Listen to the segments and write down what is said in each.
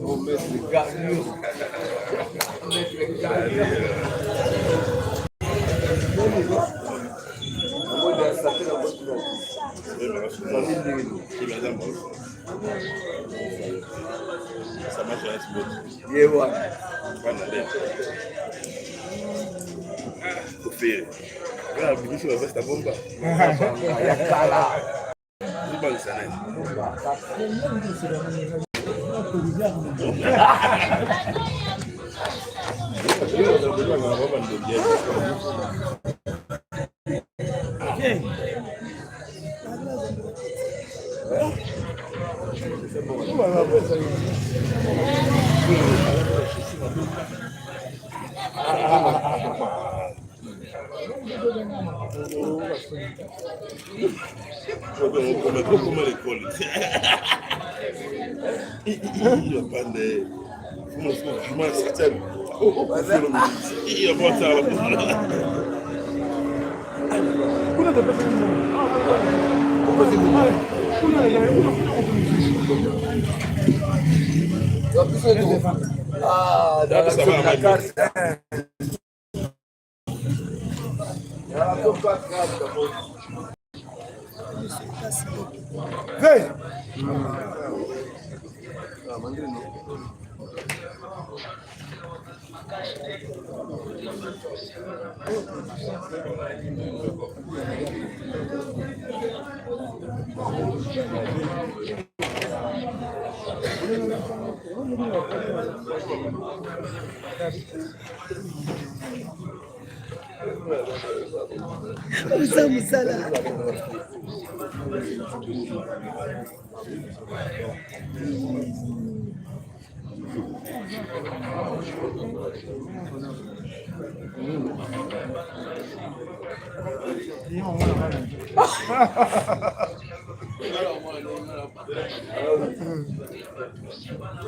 On met les garniers. On met les garniers. Ça marche à comment l'école. Il va pas de... Comment est-ce que je m'en sortir? Il va pas ça. Ah, dans la carte.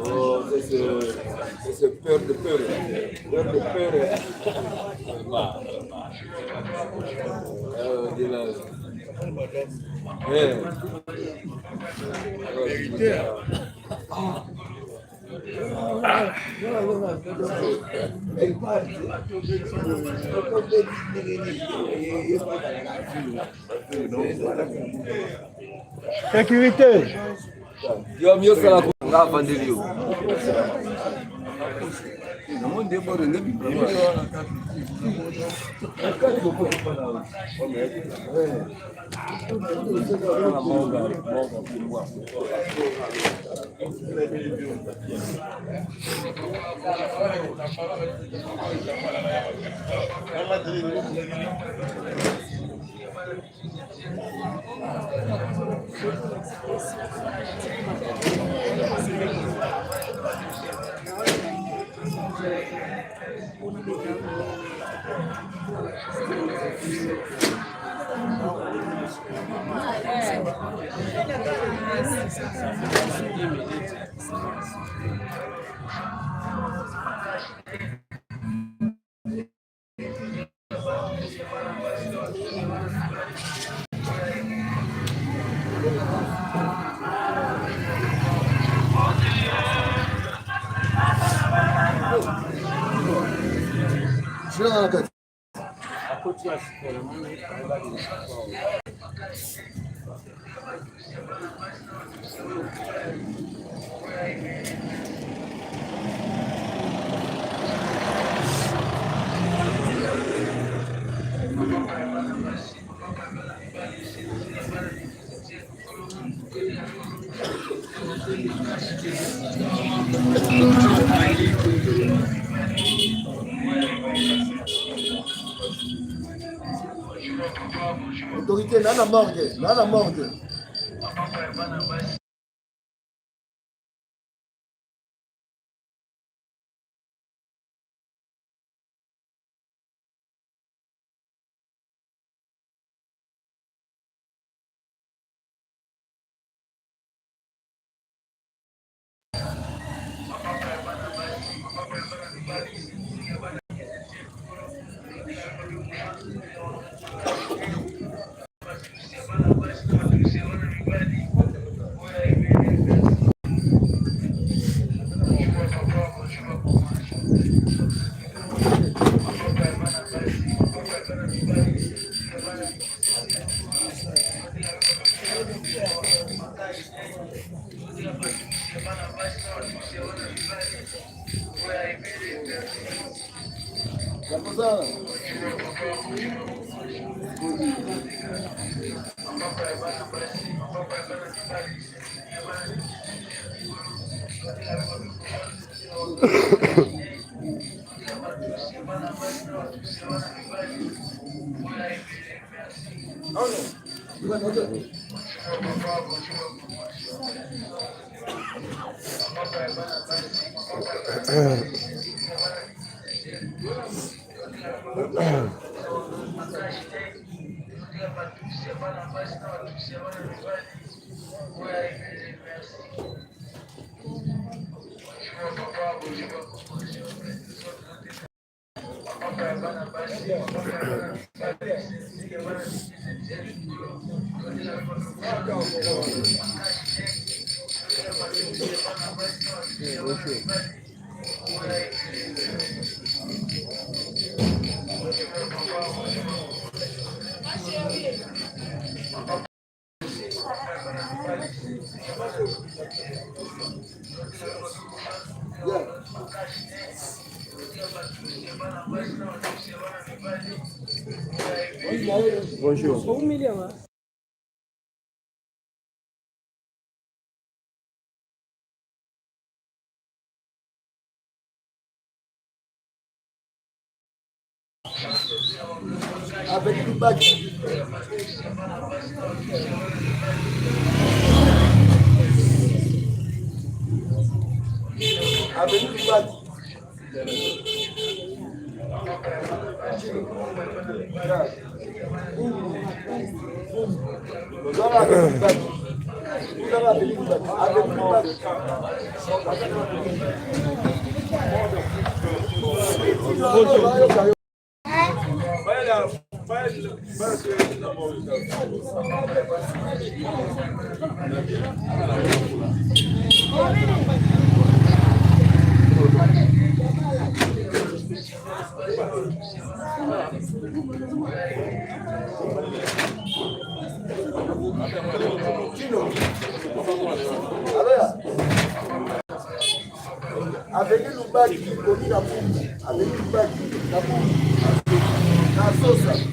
Oh, c'est peur de peur. Peur de peur. Sécurité. Yo mieux que la grave de Dieu. Non, des bonnes nébis. Autorité, là la morgue, là la morgue. Bonjour. 1 million. Avec le bac. Avec le bac. Avec le bac, avec le bac, la sauce.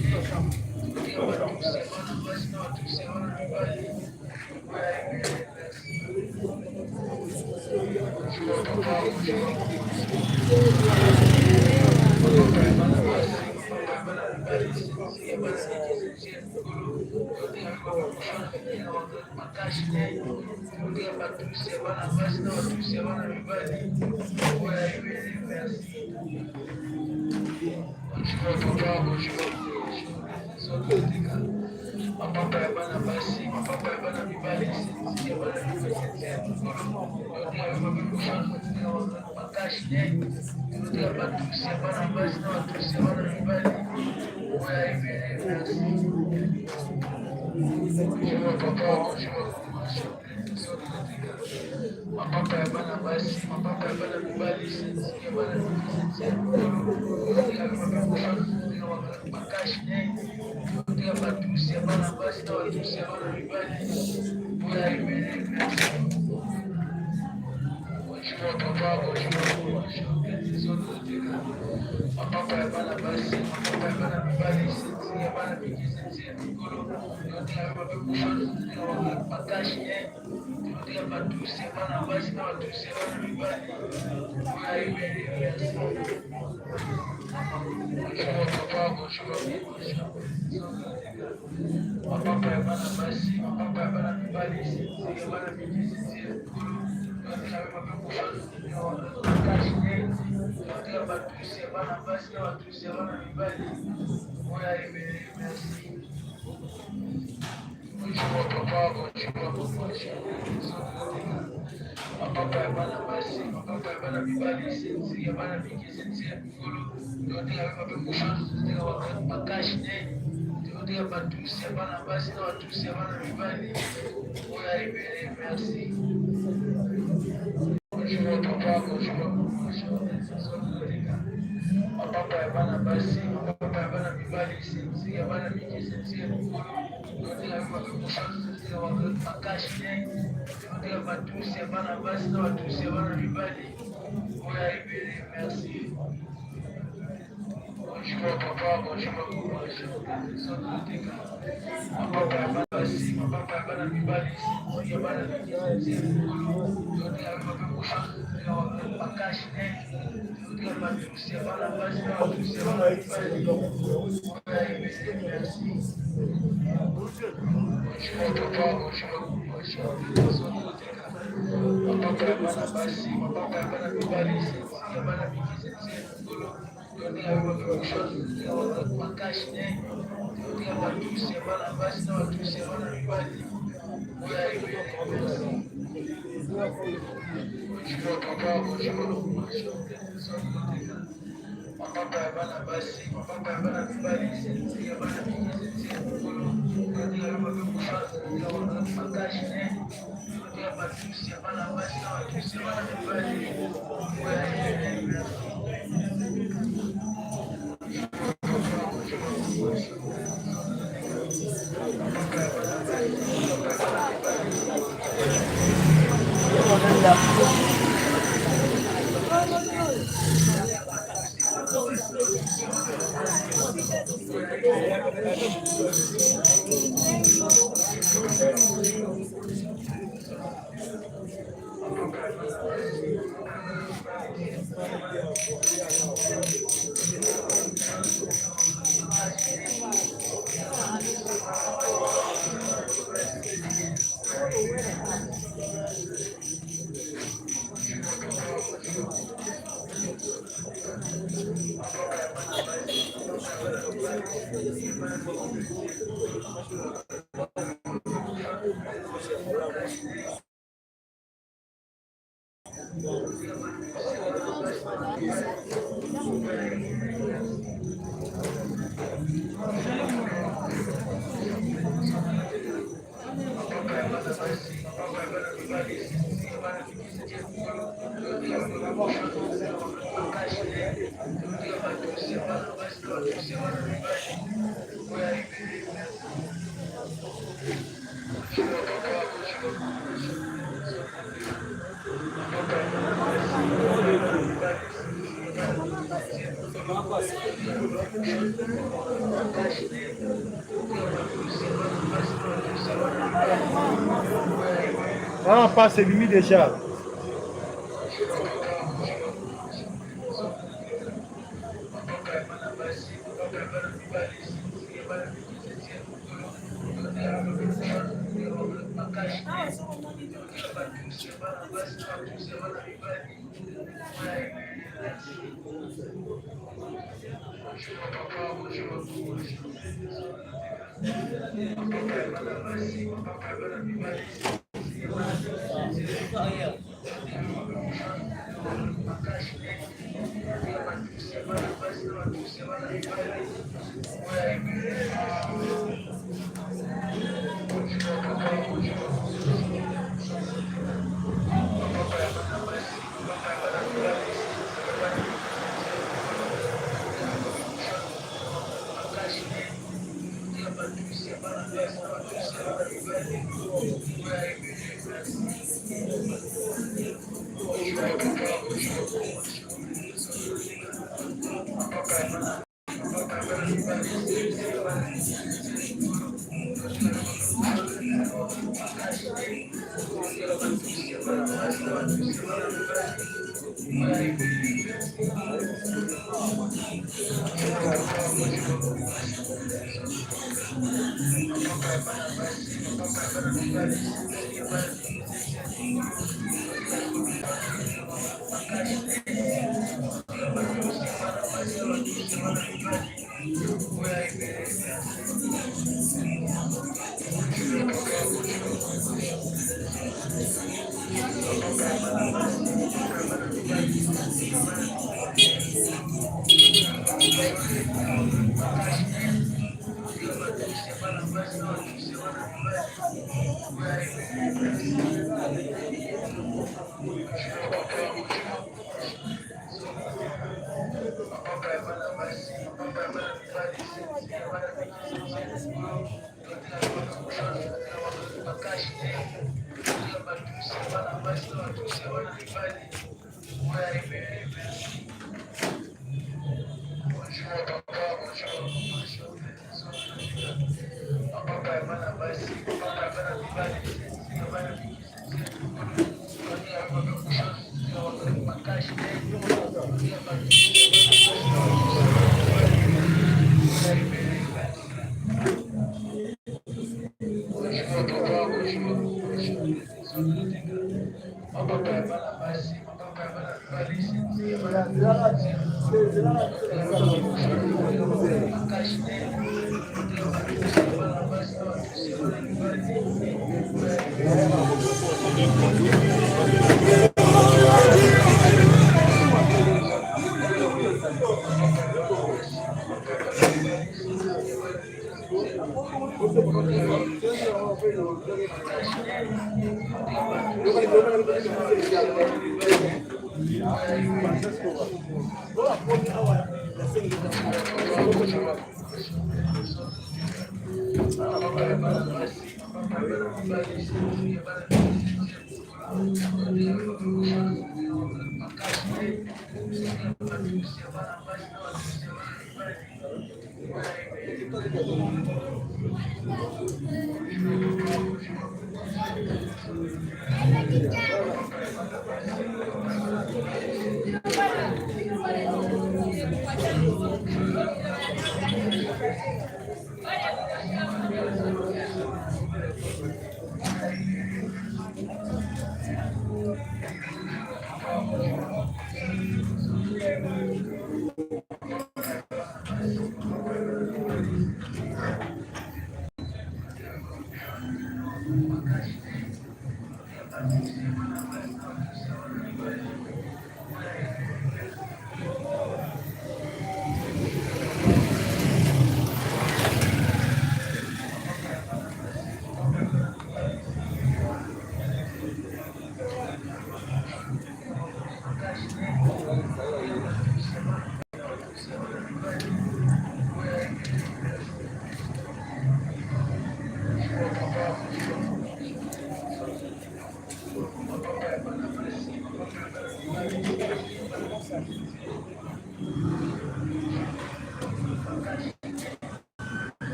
Ah, passe limite déjà.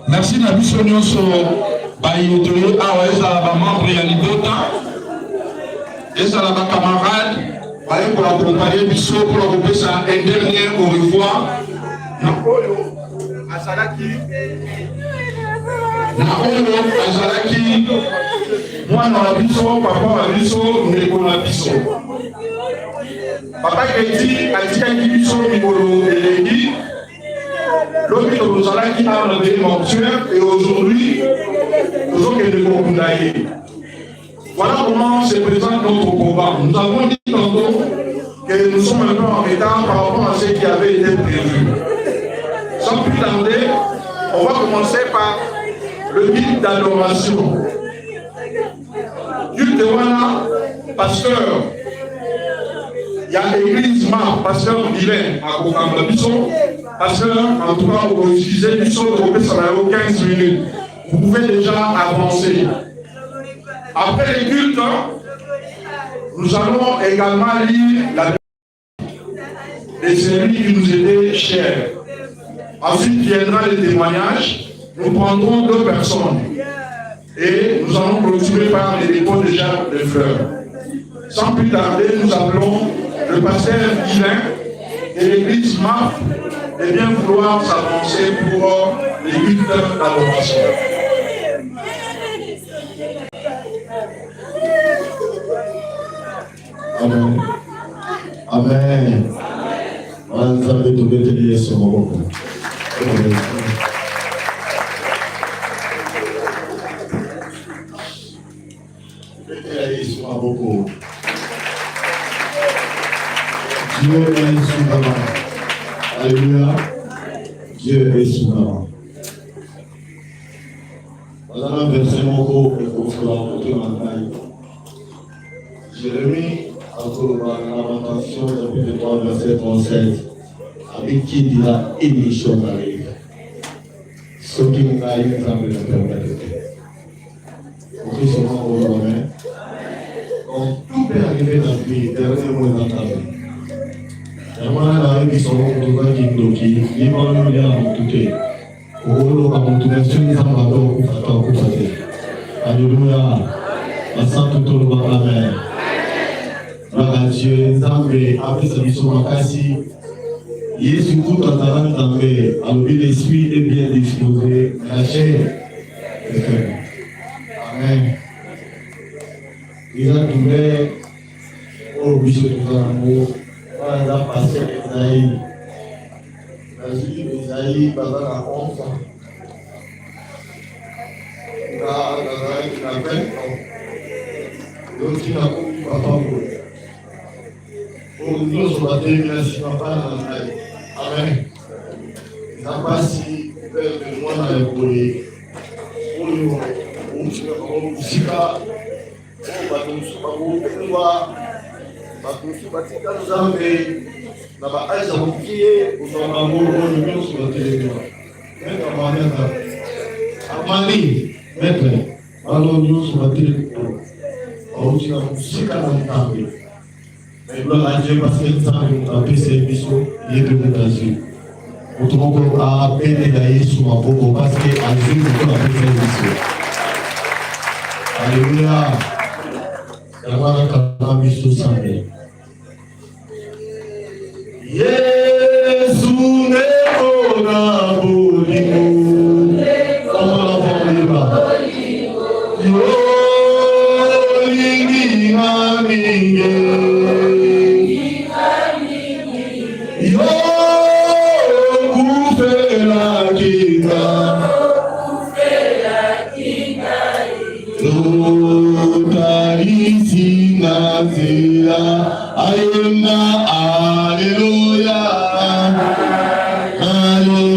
Merci na biso nyonso bayotoyo awa ezala ba membre ya libota ezala ba camarade baye pour accompagner biso pour kopesa un dernier au revoir na oyo azalaki mwana wa biso papa wa biso ndeko na biso papa Guetty atikaki biso mikolo elengi. L'hôpital nous a dit à un événement mortuaire et aujourd'hui, nous avons été condamnés. Voilà comment se présente notre combat. Nous avons dit tantôt que nous sommes un peu en retard par rapport à ce qui avait été prévu. Sans plus tarder, on va commencer par le guide d'adoration. Dieu te voilà, pasteur. Il y a l'église Mar, pasteur divin à Kokambabison. Parce que, en tout cas, vous utilisez du son de ça va 15 minutes. Vous pouvez déjà avancer. Après les cultes, nous allons également lire la Bible de celui qui nous était cher. Ensuite viendra le témoignage. Nous prendrons 2 personnes. Et nous allons clôturer par les dépôts déjà de fleurs. Sans plus tarder, nous appelons le pasteur Guilin de l'église MAP de bien vouloir s'avancer pour les cultes d'adoration. Amen. Amen. On va tout bénir sur mon bout. Dieu est souverain. Alléluia. Dieu est souverain. Voilà un verset mon gros et pour se rencontrer en taille. Jérémie, encore dans la lamentation, chapitre 3, verset 37, avec qui dira émission arrive. Ce qui nous a eu dans le permettre. Pour que ce soit au domaine. Donc, tout peut arriver dans la vie, dernier mot dans ta vie. Et moi, là, ils sont au domaine qui bloquent, ils vont nous dire en tout cas. Pour nous, quand on tourne sur les amadors, on va t'en couper. Alléluia. On sent tout le monde. Amen. Gloire à Dieu. Zambé, après sa mission, Makasi. Il est surtout dans ta langue Zambé. Alors, l'esprit est bien disposé. La chair est faible. Amen. Ils ont trouvé au bishop de l'amour. On a passé Esaïe. La suite d'Esaïe, pendant la 11 ans. Il a 20 ans. Donc il a compris papa pour nous sur la terre, il a si papa dans la taille. Amen. Il n'a pas si peur de moi dans les volets. Pour nous, on ne sait pas. Alléluia. Agora acabamos isso também. Jesus negou na bolinho, como na bolinha. Ninguém a ninguém. Cufela quinta. Ayuna, Alleluia, Alleluia.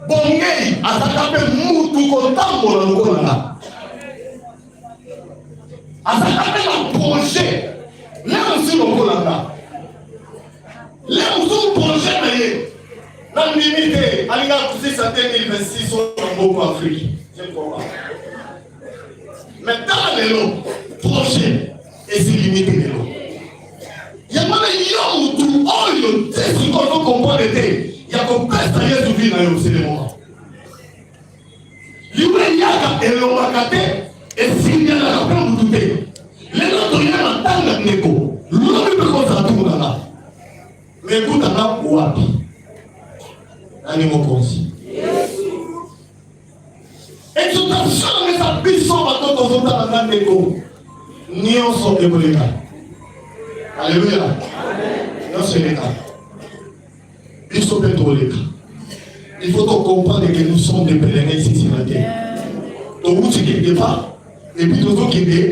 Bongey atakape mutu kotambo na lokola atakape na projet leo si lokola leo si projet na ye na limite alinga kusisa 2026 au Congo Afrique je comprends maintenant lelo projet et si limite lelo yamana yo mutu oyo tesi ko comprendre te ya kopesa Yesu vina yo selemo liwe yaka elomaka te esinya na kwa mutu te lelo to yana tanga neko lobi pe ko zatuna na mekuta na wapi nani mokonzi exaltation mais sa biso bato tozotala na ndeko nyonso ekoleka. Alléluia. Nyonso eleka. Biso mpe toleka. Il faut comprendre que nous sommes des pèlerins ici sur la terre. Donc tu quelque part, et puis nous quelque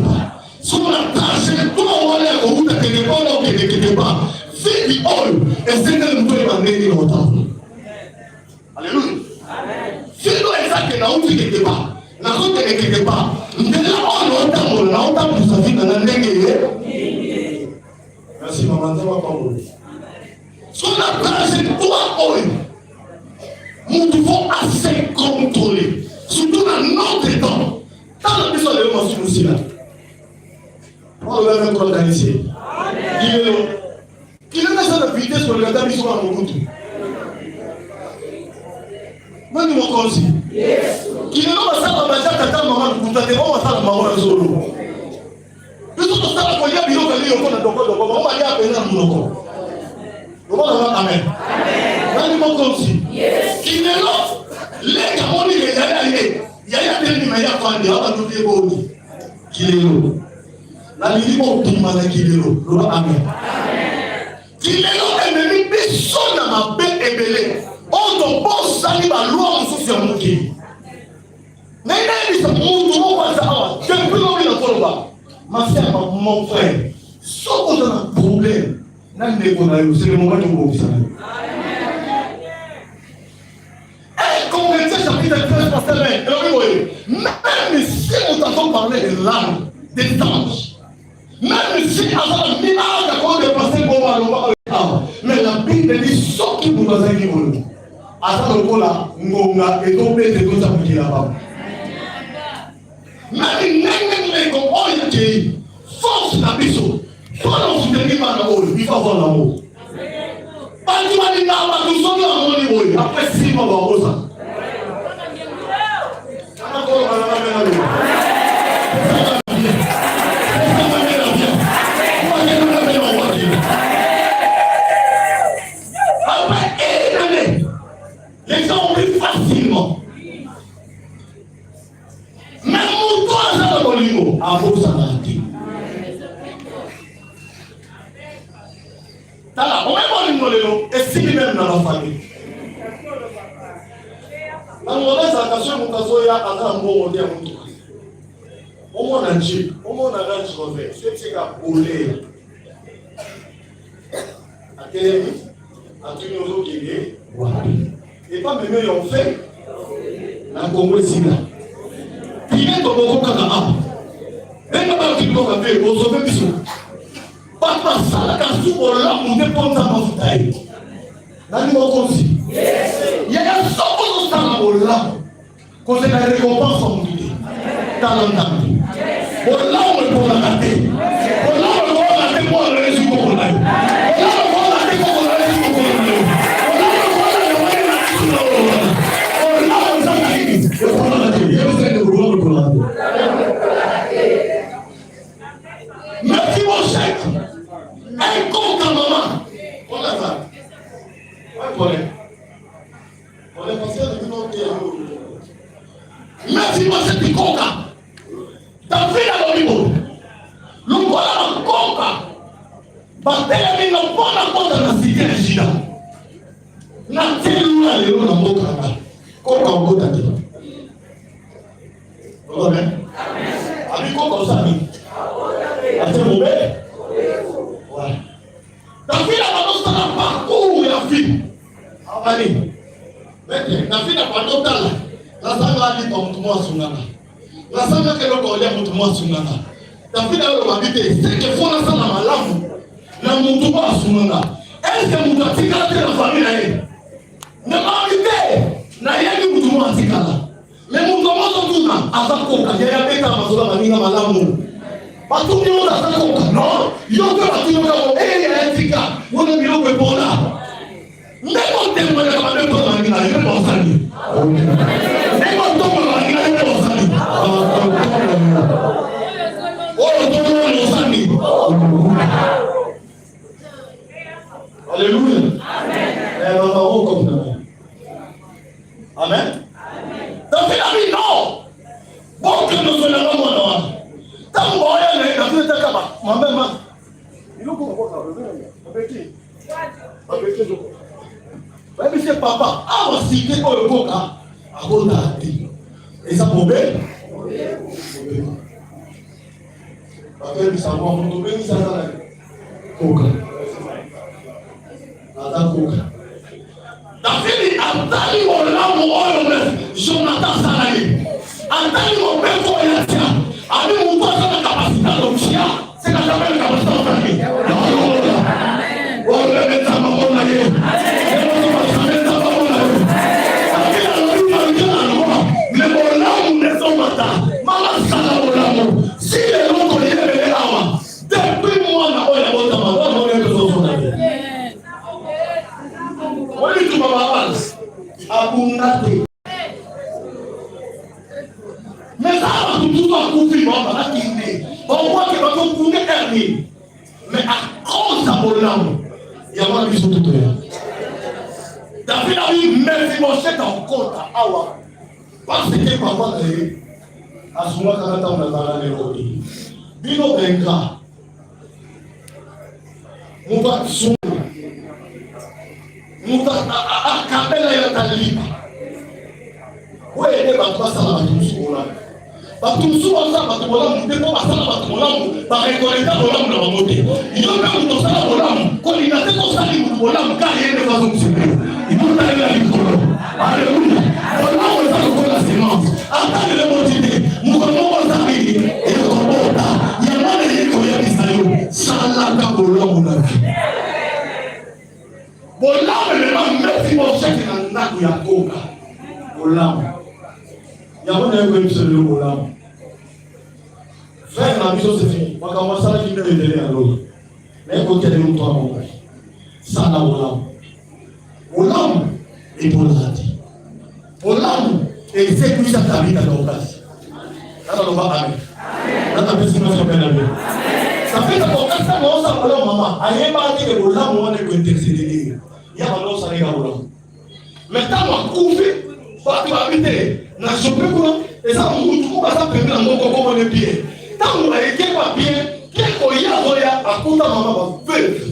part. Si on a trajectoire, on est au bout de quelque part, on est quelque part. C'est du all, et c'est que nous pouvons amener longtemps. Alléluia. Si nous exactement où tu quelque part, nous sommes quelque part. Nous sommes longtemps pour sa vie dans la nègre. Merci maman, ça va pas vous. Si on a trajectoire, nous devons assez contrôler, surtout dans notre temps. Quand la personne est au aussi là, on va même organiser. Qui est dans la vitesse pour le gars qui soit en route. Moi, je me conseille. Qui est dans la salle de manger, quand on va nous contacter, on va faire la marron solo. Nous sommes dans la foyer, nous allons aller au fond de on va aller à peine à mon on va avoir amen. Amen. Moi, je me conseille. Qui est là, les gars, on est allés. Il y a des gens qui ont fait des choses qui est là. La ligne qui m'a dit qu'il est là. Amen. Qu'il est là, ennemi, personne n'a ma paix et belé. On ne pense pas à la loi en souci à mon qui. Mais il y a des gens qui ont fait des choses. Ma soeur, mon frère, si on a un problème, c'est le moment de vous faire. Chapitre 13, verset 20. Même si nous avons parlé des langues, des anges, même si avant la minage à cause de passer pour mais la Bible dit ce qui vous a dit vous. À ce moment-là, Ngonga et tombé de tout ça pour dire là-bas. Même les compagnies qui force la biseau, pendant que vous tenez mal à l'eau, il faut avoir l'amour. Pas du mal, il n'a pas tout seul à mon niveau. Après 6 mois, on va voir ça. Les gens ont vu facilement. Même toi, ça va niveau. À vous, ça va être. On est bon, et si même dans la famille. On a un Jeep, on a un Range Rover, c'est un poulet. À quelle époque? À tout le monde qui est. Et pas même ils ont fait la Congo ici là. Puis il y a ton Congo Kaka. Même pas qui doit faire au sommet du sou. Pas ça la casse pour là on dépend de notre taille. Dans le monde aussi. Il y a un sort de ça pour là. Quand c'est la récompense en vie. Dans le temps. Pour là on est pour la gâter. Pour là on va la gâter pour le résultat pour là. Merci mon chef. Un compte à maman. On a ça. On est passé à merci mon chef du compte. T'as fait la bonne. Le voilà en compte. Batelemi n'a pas compte dans la cité de Gida. N'a tellement les lois dans mon canal. Compte en compte à Gida. Amen. Ami comme ça, ami. C'est mauvais. Voilà. La fille a pas dans le parcours, la fille. Allez. La fille n'a pas dans la sangle a dit comme tout le monde sungana. La sangle que l'on connaît pour tout le monde sungana. La fille a l'habité. C'est que faut la sangle à malamu. La moutou a sungana. Est-ce que moutou a tigala la famille là? Ne m'habité. N'a rien que moutou a tigala. Mais mon comment on tourne à sa coca, il y a des cas à la minga malamu. Pas tout le monde à sa coca, non? Il y a un peu il y a un tika, on a mis le pour là. Mais on t'aime pas la même chose, il y a un peu de sali. Mais on tombe là, il y a un peu de sali. Oh, tout le monde sali. Alléluia. Amen. Amen. Dans la vie, non. Bon, aucun ne soit là, moi. Tant que moi, il y a un peu de tabac. Moi-même, il faut qu'on avec qui? Avec qui? Mais c'est papa. Ah, on s'y fait pour le coca. À cause d'Adi. Et ça pour bien? Parce que ça va vous tomber, ça va. Coca. Attends, coca. David, Antali, mon âme, Jonathan Salari. Antali, mon père, Koyatia. Avec mon père, c'est la capacité de chien. C'est la capacité de famille. On le met à mon aïe. Mais mon âme ne sont pas là. Maman, ça n'a pas l'amour. Si les gens connaissent les âmes, depuis moi, n'a pas l'amour, n'a pas l'amour, n'a pas l'amour. Oui, tu m'as pas abondé. Mais ça va tout à couvrir, on va quitter. On voit que va couvrir hernie. Mais à cause de mon âme, il y a moins de choses tout à l'heure. David a eu Mephibosheth en compte à Awa. Parce que papa a dit, à ce moment-là, quand on a parlé de l'eau, Bino Benga, Mouba Souma, Mouba Akabela Yataliba. Oui, il y a des gens qui sont là. Batumsu wasa batumolamu ndipo basala batumolamu barekoleta bolamu na bamote iyo même tosala bolamu kolinate kosali bolamu ka yende façon msipe ikuta ile likolo alléluia bolamu za kola semence atani le motide mukono wazali ekobota yamane yeko ya bisayo sala ka bolamu na ki bolamu le mamefi mosheki na ndaku ya koka bolamu yamane yeko ebiselo bolamu. Frère, la mission c'est fini. On va commencer à finir les délais à l'autre. Mais il faut qu'il y ait des moutons à mon père. Ça n'a pas Olam est pour l'adi. Olam est fait que ça t'habite à ton place. Là, on va amen. Là, on va se faire amen. Ça fait que ton cas, ça va ensemble, maman. Aïe, pas dit que Olam, on est pour intercéder. Il y a un autre, ça n'est pas Olam. Maintenant, on va couvrir. Pas que habiter. On a chopé quoi? Et ça, on va ça permet à mon coco on est pied. Tant qu'on a été pas bien, quelqu'un y a à côté de maman va vaincre.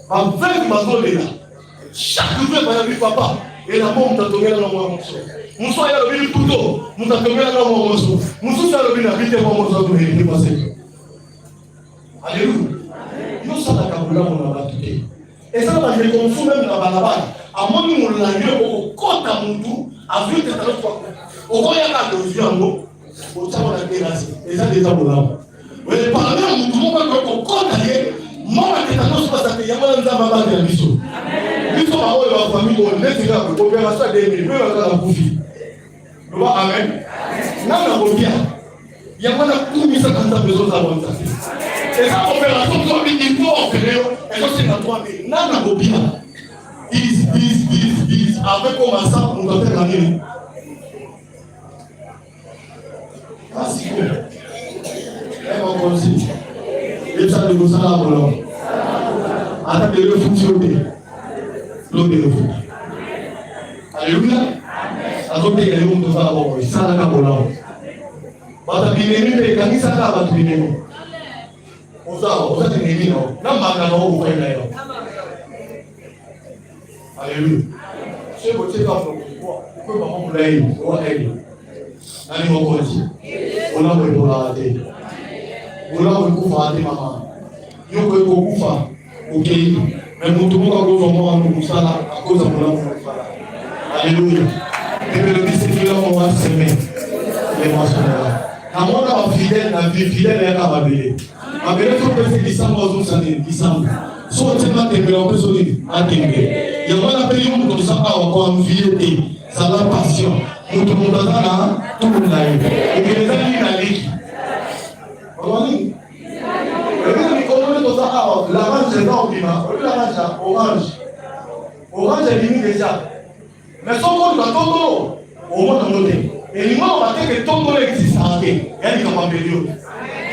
Va vaincre ma zone là. Chaque vœu va y avoir papa. Et la mort t'a tombé dans mon morceau. Mon soir y a le couteau. Mon t'a tombé dans mon morceau. Mon soir y a le habité mon morceau pour les passer. Alléluia. Nous sommes à Kaboula, on a battu. Et ça va les confus même dans la balabala. À moins que nous l'ayons au compte à mon tour, à vue de ta fois. Au moins, il y a un vieux en eau. Au temps, on a terrassé. Et ça, déjà, on l'a. Mais le parlement, nous ne pouvons pas qu'on d'ailleurs. Moi, je ne sais pas si il y a un homme qui a mis ça. Nous sommes en famille, on est déjà pour faire ça des milliers, on va la bouffer. Nous va amen. Là, on a bien. Il y a un coup mis ça quand on a besoin d'avoir ça. Et ça, opération, il faut opérer. Et ça, c'est la 3000. Là, on a bien. Avec comme ça, on doit faire l'année. Ah, c'est bon. Et on continue. Et ça, nous sommes là pour l'homme. Attends de le fonctionner. L'homme de le foot. Alléluia. À côté, il y a des gens qui vont avoir ça là pour l'homme. Bata binemi pe kanisa ka batu binemi. Oza binemi no. Na manga no ko kwenda yo. Alléluia. C'est votre temps pour quoi maman vous l'avez ou elle. Nani mokozi. On a pour la rater. On a pour kufa maman. Yo ko kufa. OK. Mais mutu mo ka go mo anu musala à cause de mon fala. Alléluia. Et le disciple on va s'aimer. Les mensonges. Na mwana wa fidèle na vie fidèle ya kababele. Abele to pese disamba ozusane disamba. So tena tembele on peut dire atembe. Ya mwana pe yo muto sapa wa kwa mviete. Sala passion. Muto mutazana tout le monde. Ukieleza nini na liki? Wani? Wewe ni kono to sapa la manche na obima. La manche orange. Orange est limite déjà. Mais son compte va todo. Au monde noté. Et les gens ont dit que tout le monde existe en Guetty. Il y a des gens qui ont période.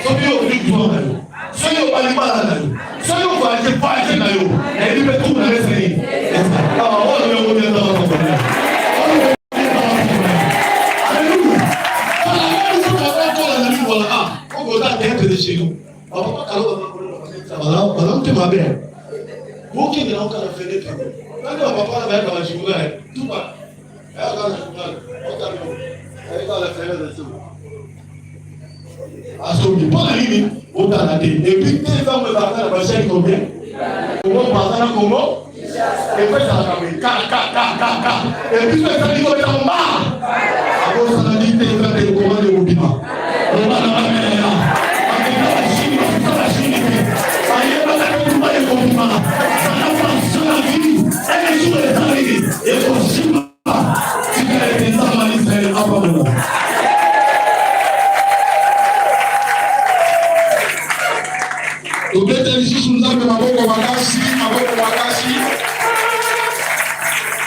Ceux qui ont dit que vous avez ceux qui ont pas mal à nous. Ceux qui ont pas à nous. Et ils peuvent tout dans les séries. Alors, on va vous dire dans votre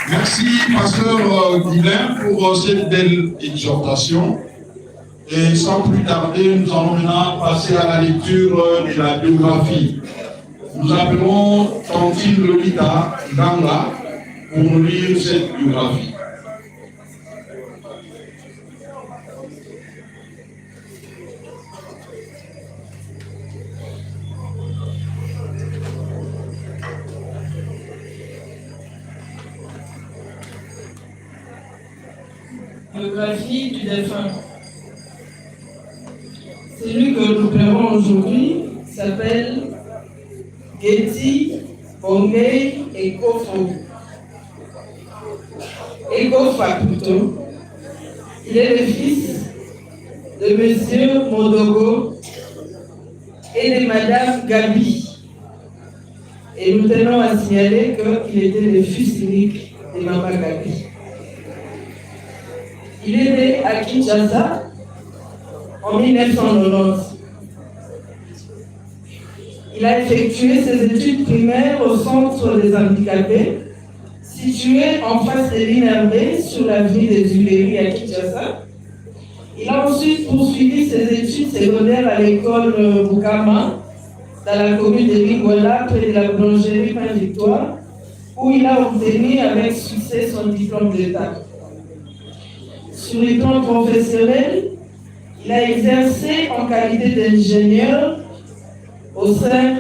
Merci, pasteur Guilain, pour cette belle exhortation. Et sans plus tarder, nous allons maintenant passer à la lecture de la biographie. Nous appelons Tantine Lolita Ganga pour lire cette biographie. Biographie du défunt. Celui que nous pleurons aujourd'hui s'appelle Guetty, Bongey et Ekofo. Ekofo plutôt. Il est le fils de Monsieur Modogo et de Madame Gabi. Et nous tenons à signaler qu'il était le fils unique de Maman Gabi. Il est né à Kinshasa en 1990. Il a effectué ses études primaires au centre des handicapés, situé en face de l'INRB sur l'avenue des Tuileries à Kinshasa. Il a ensuite poursuivi ses études secondaires à l'école Bukama, dans la commune de Lingwala, près de la boulangerie Pain-Victoire, où il a obtenu avec succès son diplôme d'État. Sur le plan professionnel, il a exercé en qualité d'ingénieur au sein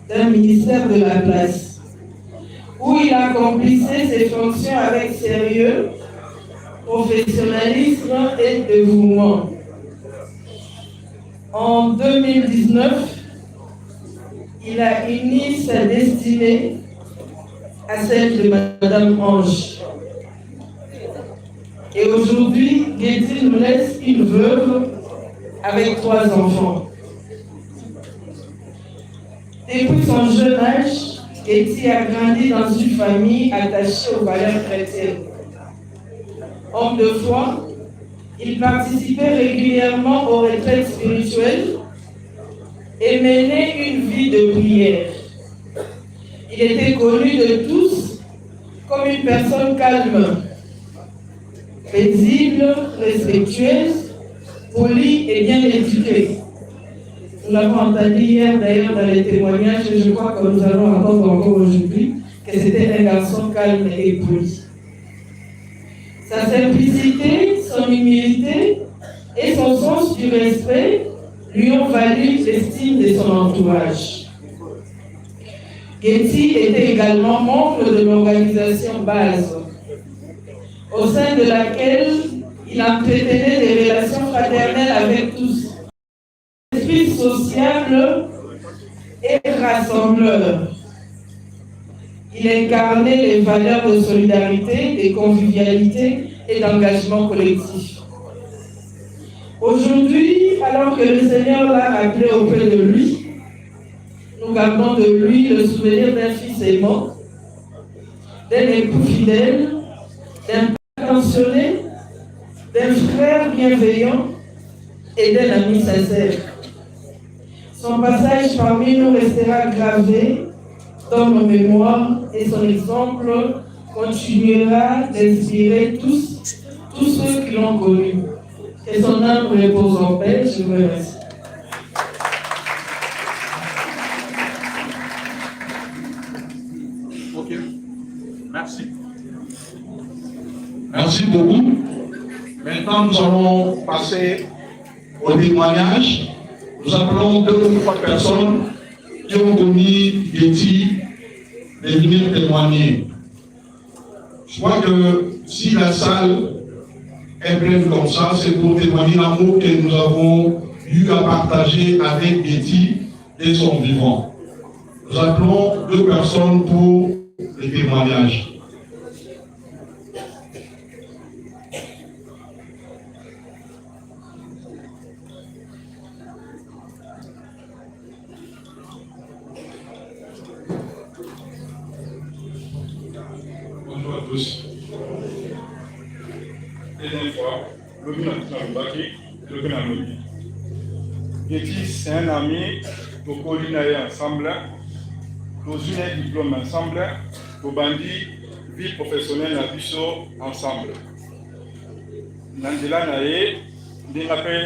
d'un ministère de la place, où il accomplissait ses fonctions avec sérieux, professionnalisme et dévouement. En 2019, il a uni sa destinée à celle de Madame Ange. Et aujourd'hui, Guetty nous laisse une veuve avec 3 enfants. Depuis son jeune âge, Guetty a grandi dans une famille attachée aux valeurs chrétiennes. Homme de foi, il participait régulièrement aux retraites spirituelles et menait une vie de prière. Il était connu de tous comme une personne calme, paisible, respectueuse, polie et bien éduquée. Nous l'avons entendu hier d'ailleurs dans les témoignages et je crois que nous allons entendre encore aujourd'hui que c'était un garçon calme et poli. Sa simplicité, son humilité et son sens du respect lui ont valu l'estime de son entourage. Guetty était également membre de l'organisation Base, au sein de laquelle il entretenait des relations fraternelles avec tous. Esprit sociable et rassembleur. Il incarnait les valeurs de solidarité, de convivialité et d'engagement collectif. Aujourd'hui, alors que le Seigneur l'a appelé auprès de lui, nous gardons de lui le souvenir d'un fils aimant, d'un époux fidèle, d'un père attentionné, d'un frère bienveillant et d'un ami sincère. Son passage parmi nous restera gravé dans nos mémoires et son exemple continuera d'inspirer tous ceux qui l'ont connu. Que son âme repose en paix. Je vous remercie. Ok, merci. Merci beaucoup. Maintenant, nous allons passer au témoignage. Nous appelons 2 ou 3 personnes qui ont connu Guetty de venir témoigner. Je crois que si la salle est pleine comme ça, c'est pour témoigner l'amour que nous avons eu à partager avec Guetty dès son vivant. Nous appelons 2 personnes pour les témoignages. Bonjour à tous. Dernière fois, Guetty, c'est un ami, nous coordonnons ensemble, nous avons un diplôme ensemble, nous avons vie professionnelle à Bisso ensemble. Nandela Naye, nous avons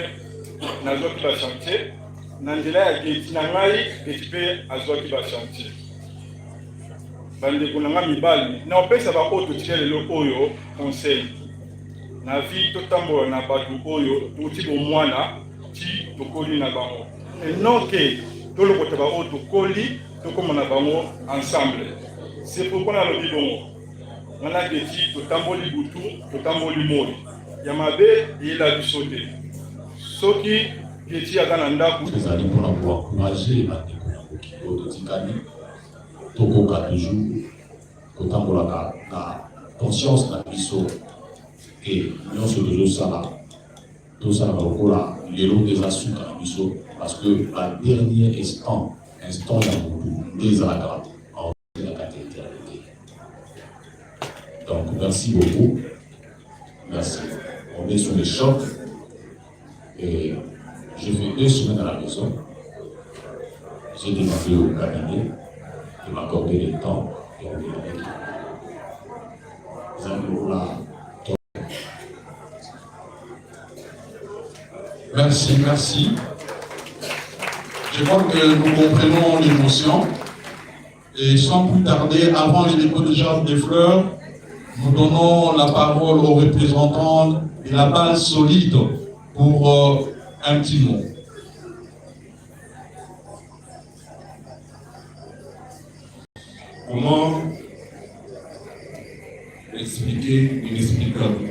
un chantier, Nandela Guetty Nangai, Guetty a chantier. Bandeko nanga mibali na opesa ba oto tikele lo oyo conseil na vie totambola na batu oyo tuti bo mwana ti tokoli na bango et non que tolokota ba oto koli tokoma na bango ensemble. C'est pourquoi na lobi bongo ngana Guetty totamboli butu totamboli moi ya mabe ila bisote soki Guetty akana ndaku ezali mpona koencourager bandeko yango kilo totikali tokoka toujours kotambolaka na conscience na biso et nyonso tosalaka lokola lelo eza suka na biso parce que la dernier instant ya motu nde ezalaka aozelaka te éternité. Donc merci beaucoup, merci. On est sur les chocs et j'ai fait 2 semaines à la maison. J'ai demandé au cabinet de m'accorder le temps et on est avec eux. Merci. Je crois que nous comprenons l'émotion et sans plus tarder, avant le dépôt de jarre des fleurs, nous donnons la parole aux représentants de la base solide pour un petit mot. Comment expliquer l'inexplicable?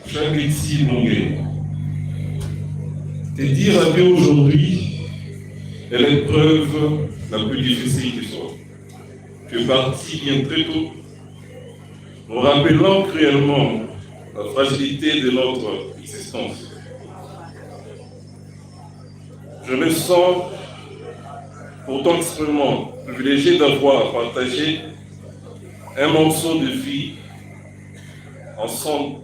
Cher Guetty Bongey, te dire adieu aujourd'hui est l'épreuve la plus difficile qui soit. Tu es parti bien très tôt, nous rappelant cruellement la fragilité de notre existence. Je me sens pourtant extrêmement privilégié d'avoir partagé un morceau de vie ensemble.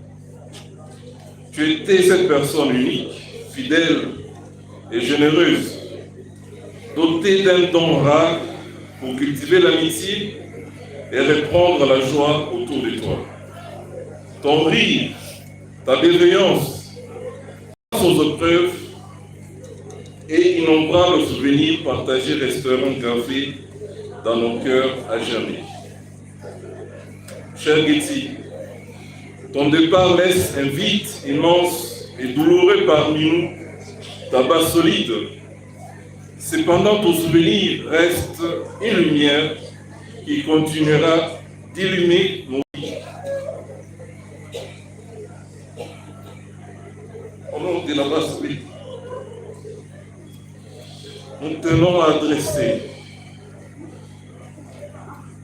Tu étais cette personne unique, fidèle et généreuse, dotée d'un don rare pour cultiver l'amitié et répandre la joie autour de toi. Ton rire, ta bienveillance, aux épreuves et innombrables souvenirs partagés resteront gravés dans nos cœurs à jamais. Cher Guetty, ton départ laisse un vide immense et douloureux parmi nous, ta base solide. Cependant, ton souvenir reste une lumière qui continuera d'illuminer nos vies. Au nom de la base solide, nous tenons à adresser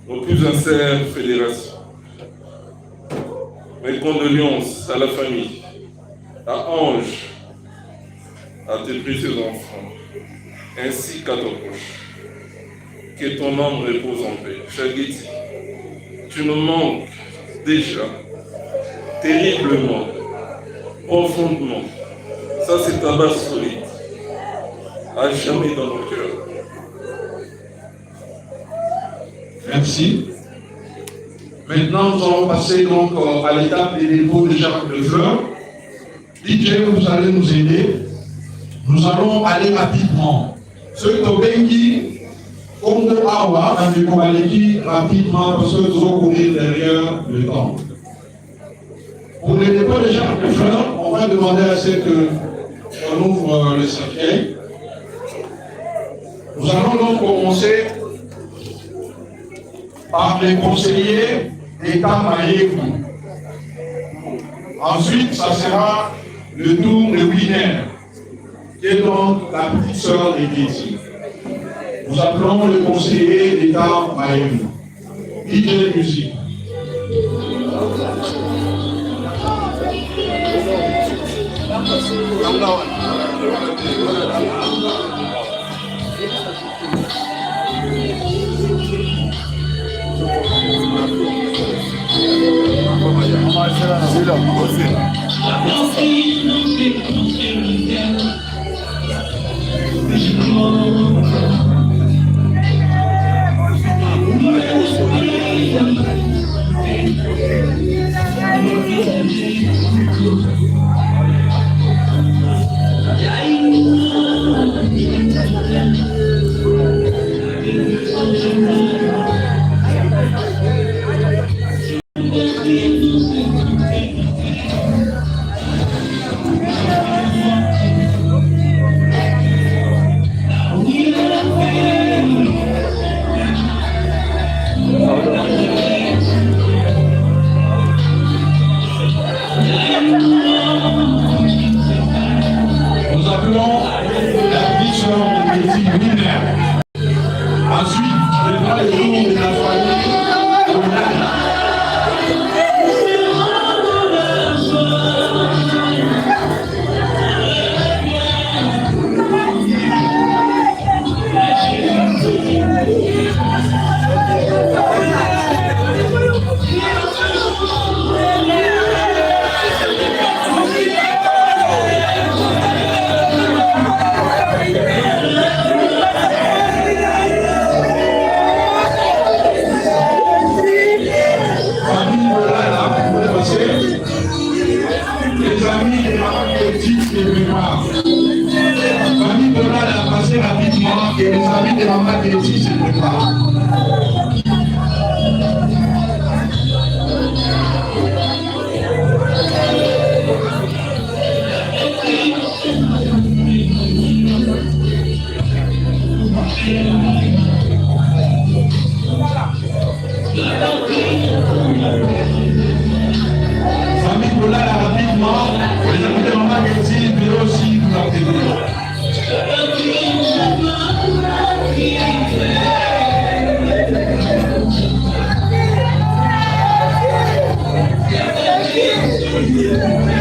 nos plus sincères fédérations. Mes condoléances à la famille, à Ange, à tes précieux enfants, ainsi qu'à ton proche. Que ton âme repose en paix. Cher Guetty, tu nous manques déjà terriblement, profondément. Ça, c'est ta base solide, à jamais dans nos cœurs. Merci. Maintenant, nous allons passer donc à l'étape des dépôts de jarres de fleurs. DJ, vous allez nous aider. Nous allons aller rapidement. Ceux qui ont Bongey, comme de Awa, on va aller rapidement parce que nous allons courir derrière le temps. Pour les dépôts de jarres de fleurs, on va demander à ce qu'on ouvre le cercueil. Nous allons donc commencer par les conseillers d'État Maïekou. Ensuite, ça sera le tour de winner, qui est donc la petite sœur de Guetty. Nous appelons le conseiller d'État Maïekou. DJ musique. Nous appelons la petite sœur de Guetty winner. Ensuite, je prends le tour de la famille. Les amis de ma petite mémoire. Famille de là a passé rapidement et les amis de ma petite se préparent. Famille Bola rapidement, les amis de maman Guetty, mais aussi vous l'entendez. Yeah.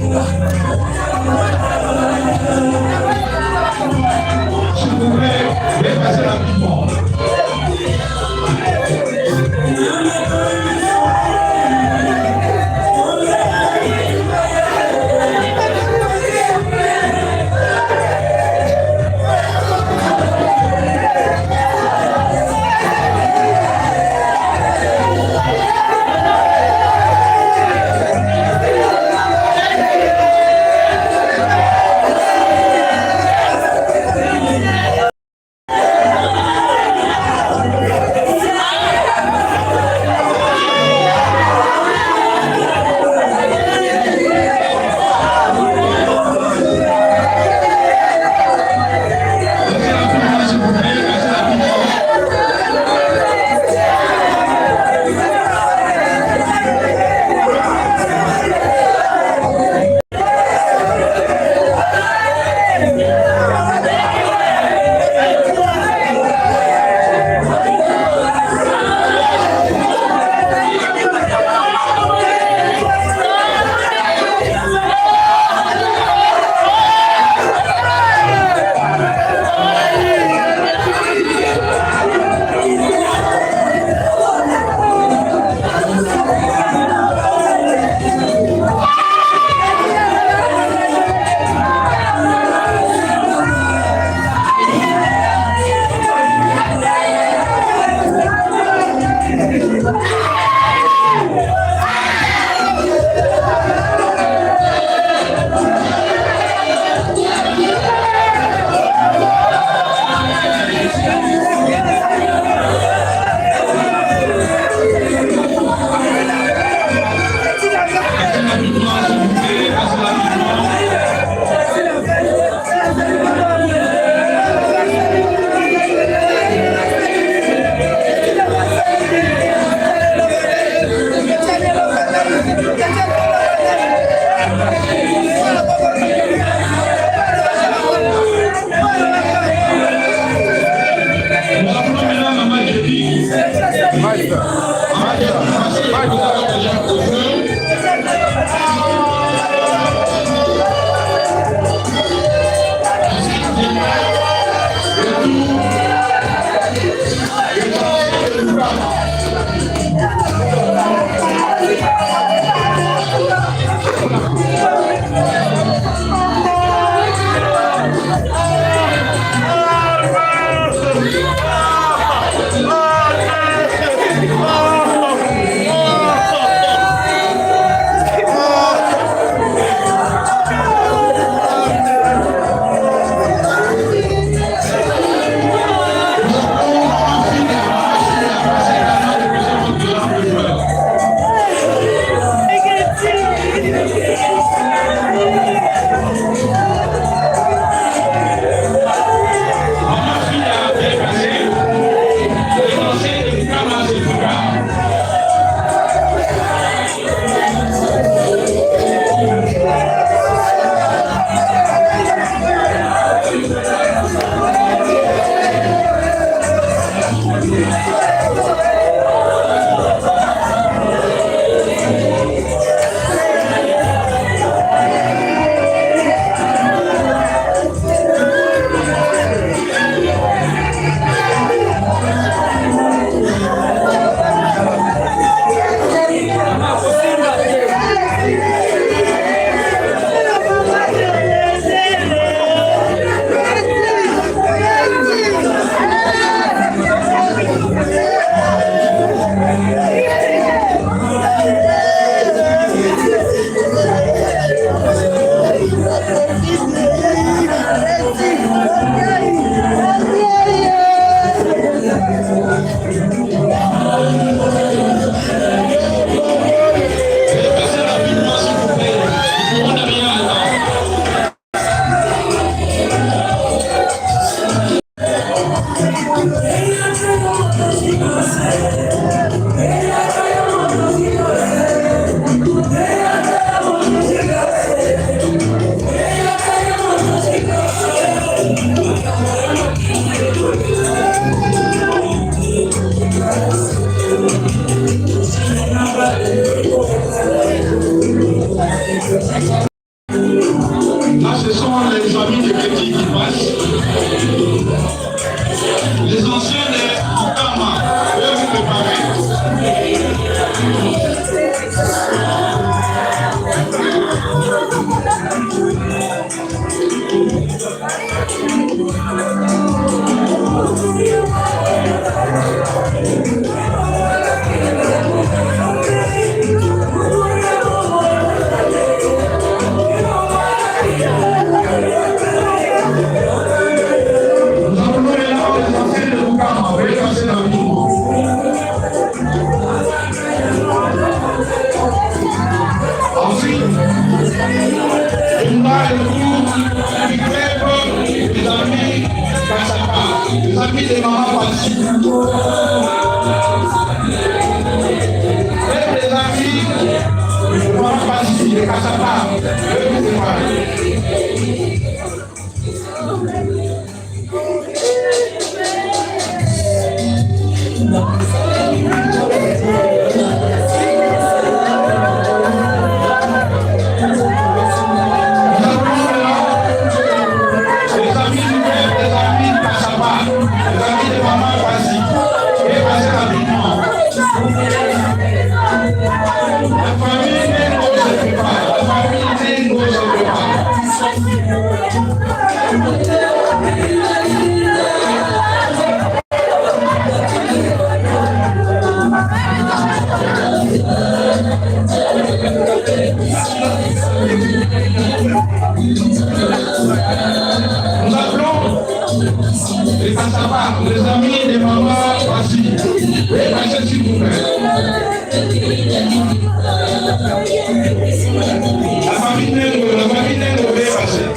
S'il vous plaît, dépassez rapidement. sont les amis de Guetty qui passent. Les anciens de Kama, eux vous préparez. Les amis de maman Passi. Les amis de maman Passi, de Kassapa, nous appelons les Kassapa, les amis de maman Passi. Passez s'il vous plaît. La famille Nengo, veuillez passer.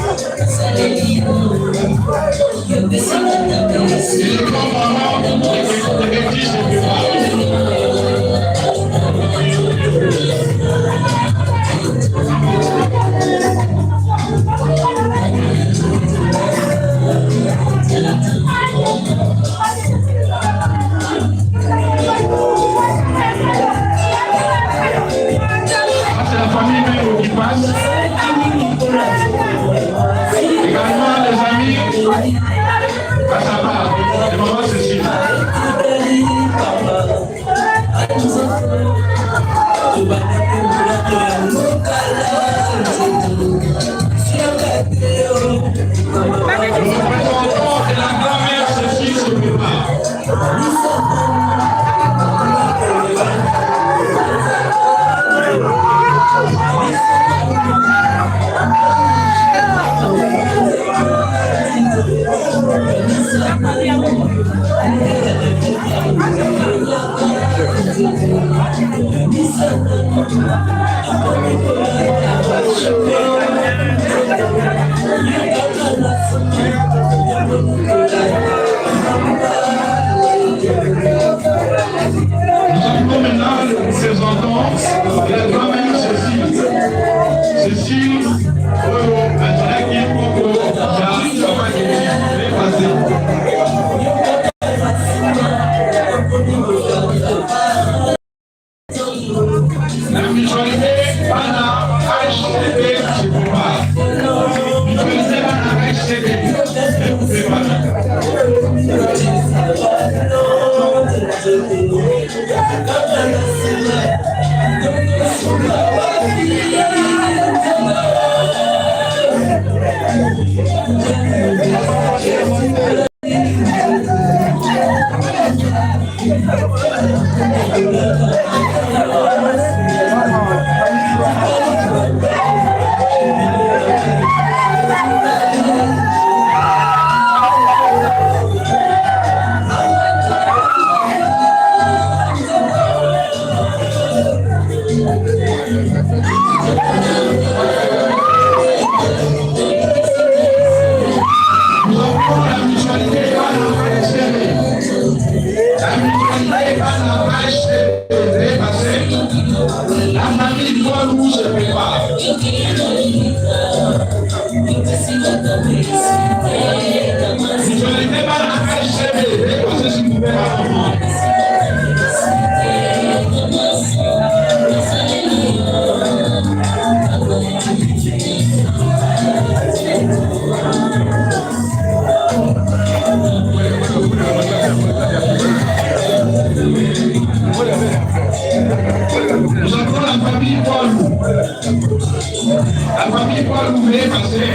pouvez passer.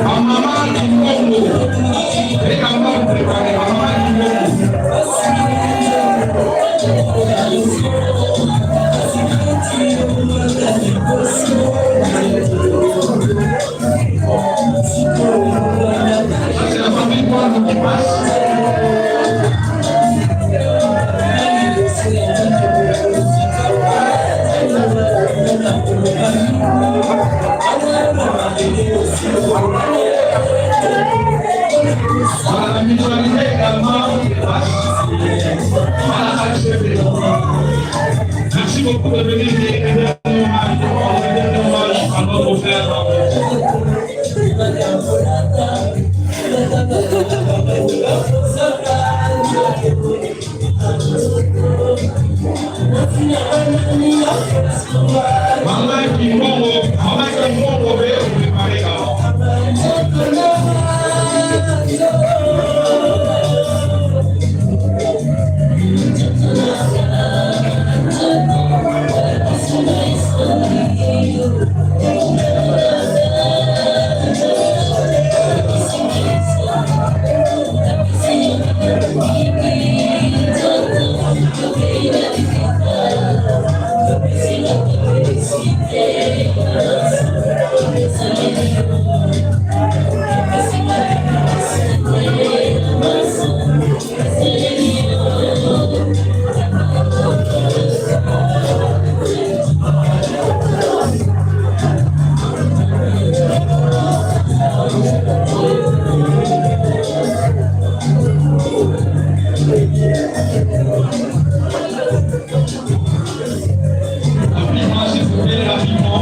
Ma maman du Congo. Et comment vous préparez ma maman du Congo. C'est la famille Wango qui passe. Voilà la mutualité également. Voilà, accepté. Merci beaucoup de venir et de hommage à notre frère. Maman qui m'ont robé, vous préparez rapidement.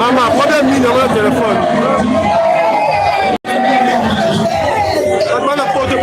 Maman, problème mis dans le téléphone. La porte de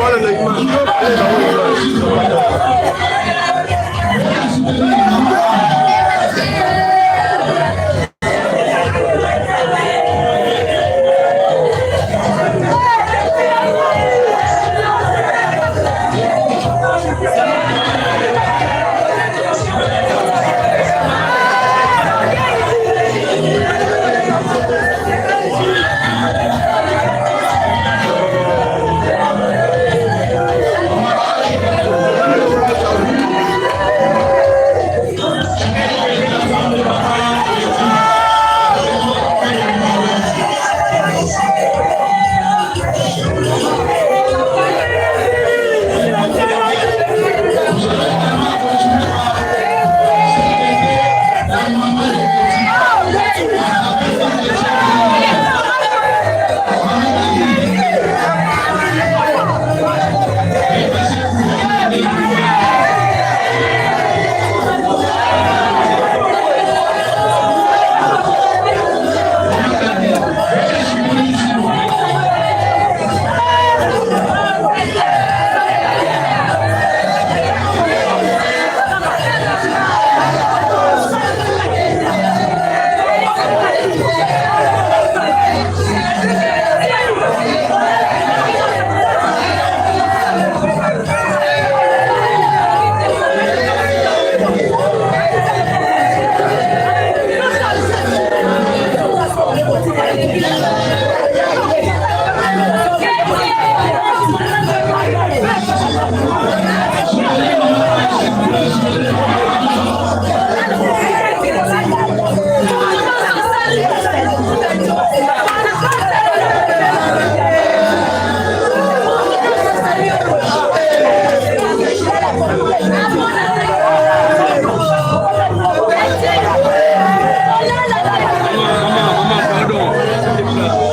Maman, pardon.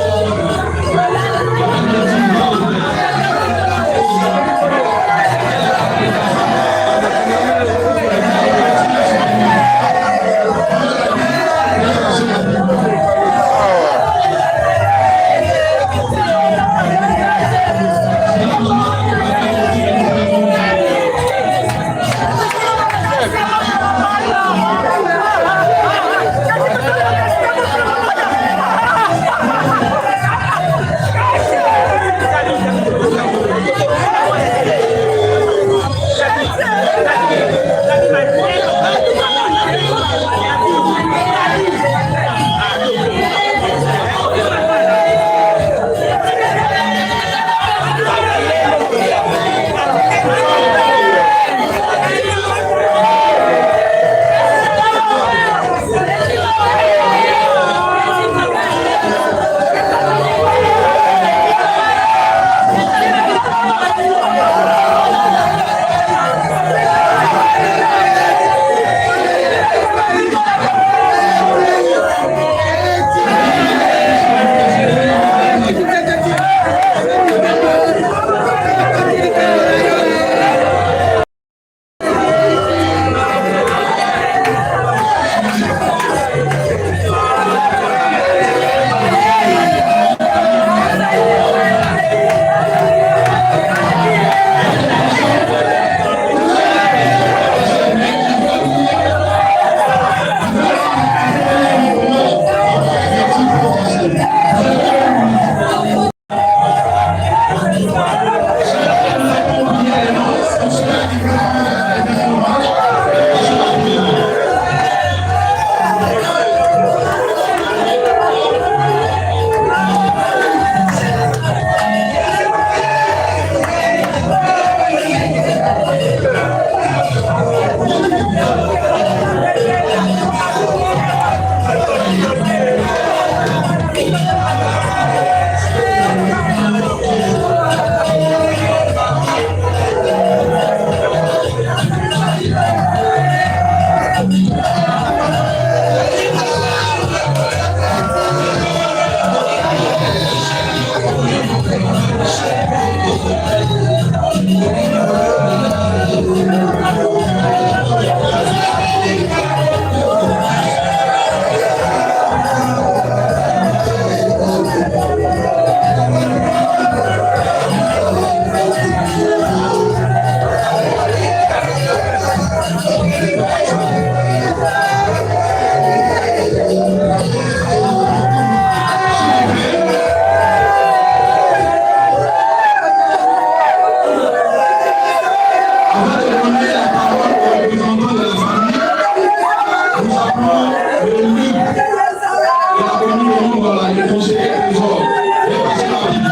remis le nom à la conseiller trésor. Il est passé rapide.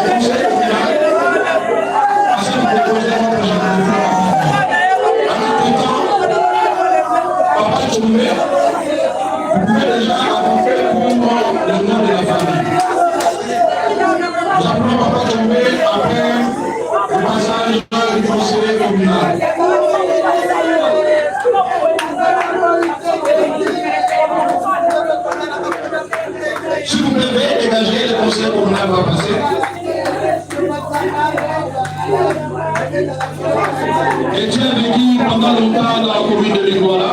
Le conseiller communal, parce que le conseiller communal, en attendant, papa Tchoumé, vous pouvez déjà apporter pour le nom de la famille. Nous appelons papa Tchoumé après le passage du conseiller communal. Si vous devez dégager, le conseil communal va passer. Et Dieu a vécu pendant longtemps dans la commune de l'Iguala.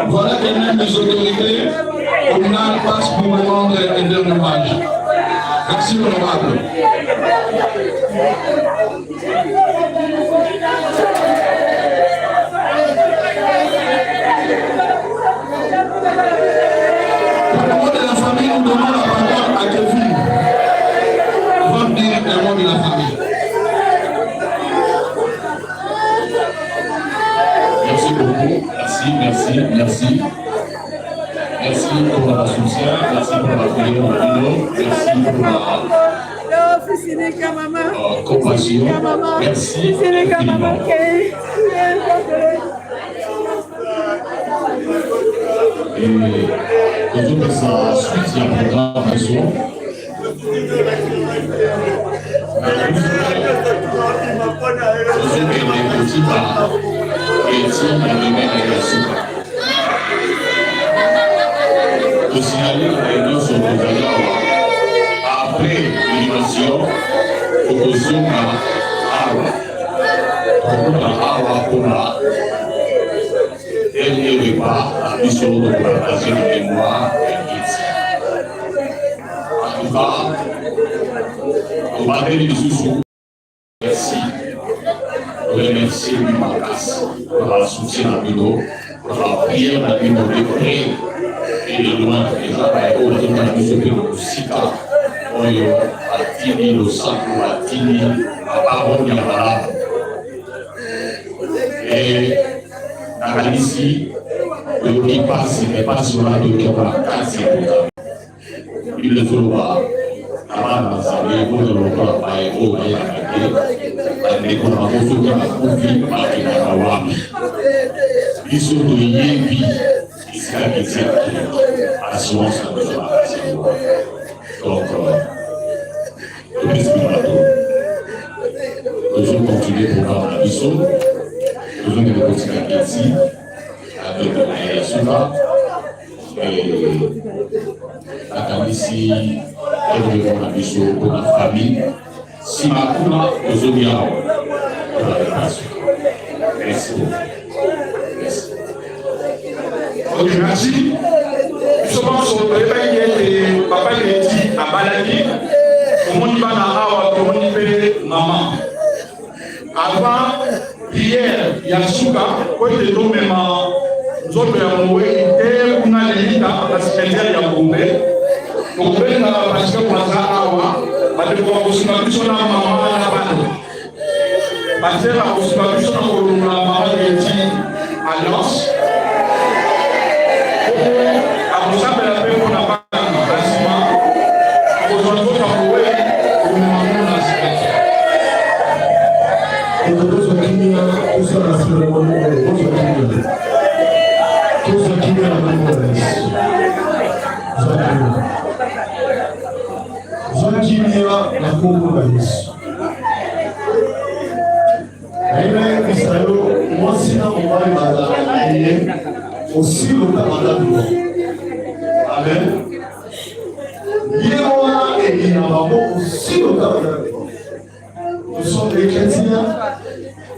Voilà que même les autorités communales passent pour me rendre un dernier hommage. Merci, honorable. Nous donnons la parole à Guetty. On va dire le nom de la famille. Merci beaucoup. Merci. Merci pour la soutien, merci pour la prière, merci pour la compassion. Merci infiniment. Et toujours que ça suite, il y a un programme à soi. Toujours que les petits par Guetty, les mêmes et la soupe. Pour signaler la réunion sur le gouvernement, après l'innovation, proposition à Awa. Pour la et le repas, la mission de partager la mémoire et Guetty. En tout cas, on va donner des sous. Merci. Remercier Lumakas pour la soutien à Mino, pour la prière à Mino de près et de loin. Et là, on a mis le Sika, on a Tini, le Sakou, a Tini, a Baron Yamala. Et ici, le qui passe, n'est pas sur la de la casse. Il le faut voir. Avant d'ensemble, pour le repas, par héros, et les collaborateurs qui ont confié par les Kawami. Ils sont de Yébi, ils sont à l'assurance de la donc, le respirateur. Nous allons continuer pour voir la mission. Nous allons continuer à Guetty avec la Suva et la Kamissi et la mission pour la famille. Si ma coula, nous allons pour la réparation. Merci beaucoup. Merci. Ok, merci. Je pense que papa Guetty a baladi. Comment il va dans Awa, comment il fait maman. Avant, hier, il y a Souka, quand il est tombé, nous autres, on a été dans la secrétaire de Bongey. Donc, on a parce que pour ça, Awa, on a des consultations dans maman à la bande. Parce que la consultation dans maman Guetty Alliance. Après ça, la paix pour la bande, massivement. Pour nous autres, on a la secrétaire. Et de tous ceux qui ont tout ça dans ce moment, tous ceux qui ont la même aussi le commandant du monde. Amen. Yéhoua et Inabamo aussi le commandant du monde. Nous sommes des chrétiens.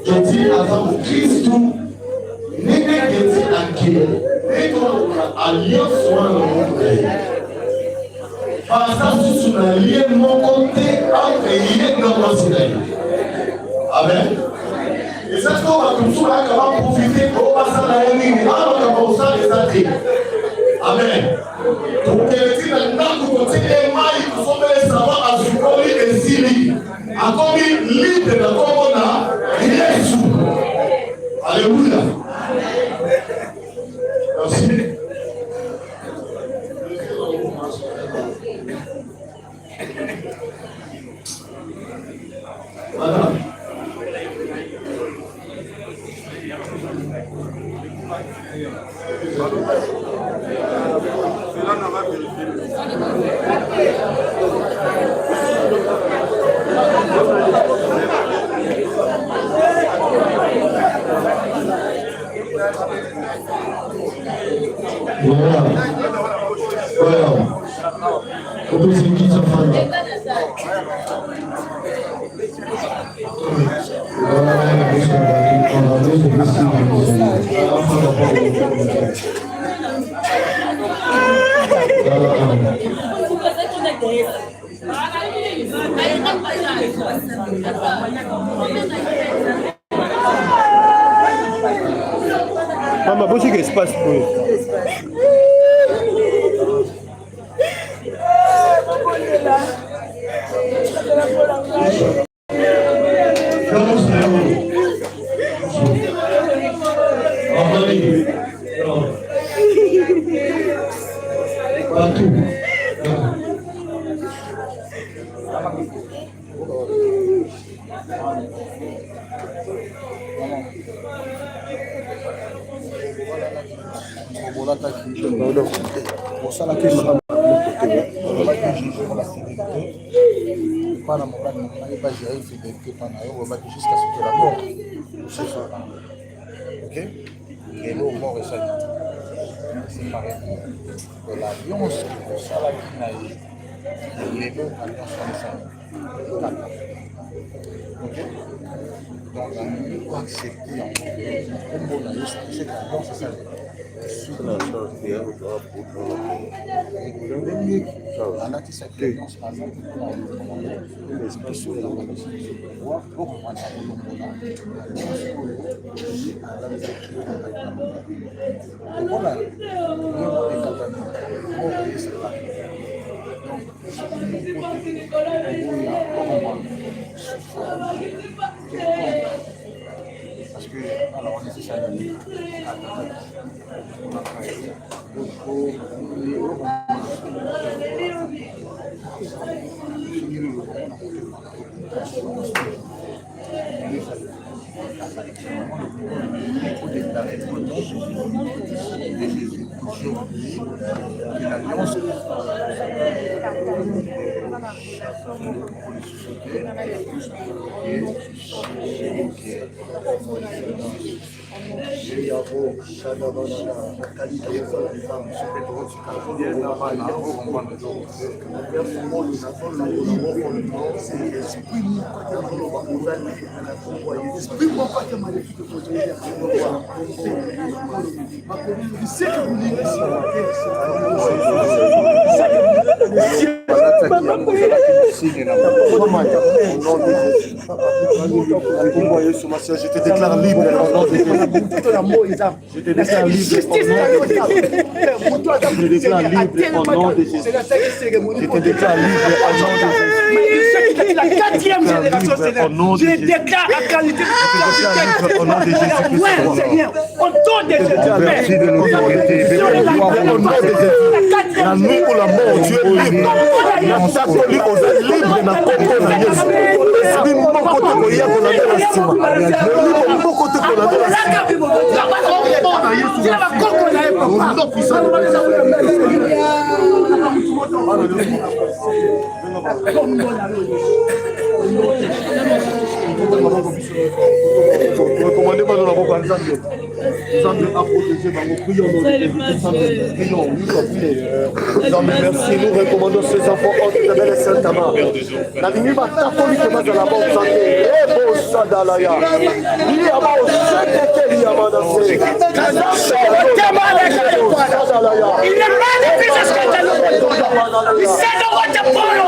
Guetty avant Christ, n'est Guetty à qui? N'est alliance soit le monde. Par exemple, sur la ligne mon côté entre ligne dans mon cinéma. Amen. Et c'est ce qu'on va tout ça comment profiter pour passer la ligne. Alors comme ça les attraits. Amen. Donc Guetty maintenant vous continuez mal, vous sommes les savoirs à Zukoli et Sili. A commis libre de la commune Jésus. Alléluia. Merci. Maman, vous avez espace pour eux. Jusqu'à ce que la mort se soit. Ok? Et l'eau mort et ça, c'est pareil. L'alliance qui est ça, la Guinée, les deux alliances sont les ok? Donc, on peut accepter en fait, comme on a eu cette alliance, c'est ça. Parce que, alors, on est ça. Je te déclare libre au nom de Jésus. Je te déclare libre au nom de Jésus. Je te déclare libre au nom de Jésus. La quatrième génération, Seigneur. Je déclare la qualité au nom de Jésus. Seigneur, au nom de Jésus. Merci de nous autorités. Au nom de Jésus. La nuit ou la mort, tu es libre. La catholique, on est libre. Na koko na Yesu. Esprit moko te koya ko na la sima. Le moko te ko na la sima. Au nom puissant recommandez pas de la voix nous sommes à protéger dans vos prions. Merci, nous recommandons ces enfants hors de belle Saint-Amar. La nuit va catholiquement de la bonne santé. Et beau Sadalaya. Il y a beau Sadalaya. Il n'est pas de business que il said no what the follow.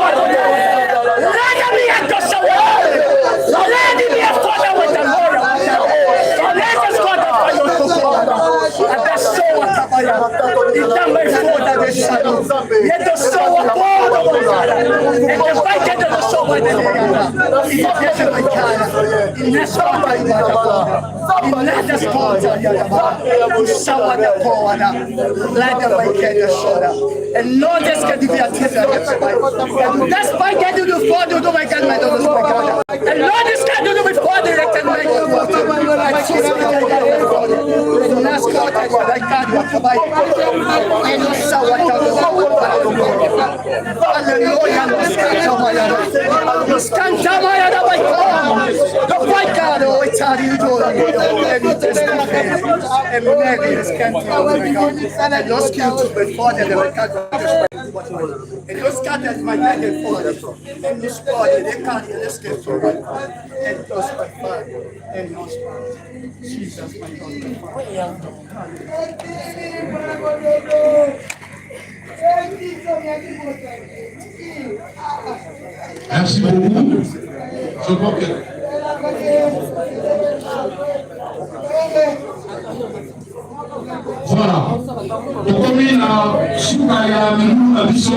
Let me at the show. Let me at the Lord. Let us go to at the show at Tabaya. It can be for the shadow. Let the show up all the and the fight at the show by the and no this can be a that's why I do the father do my God and no this can do with father direct and my Merci beaucoup. Je crois que... Voilà. Comme il a soukaya nous à biso,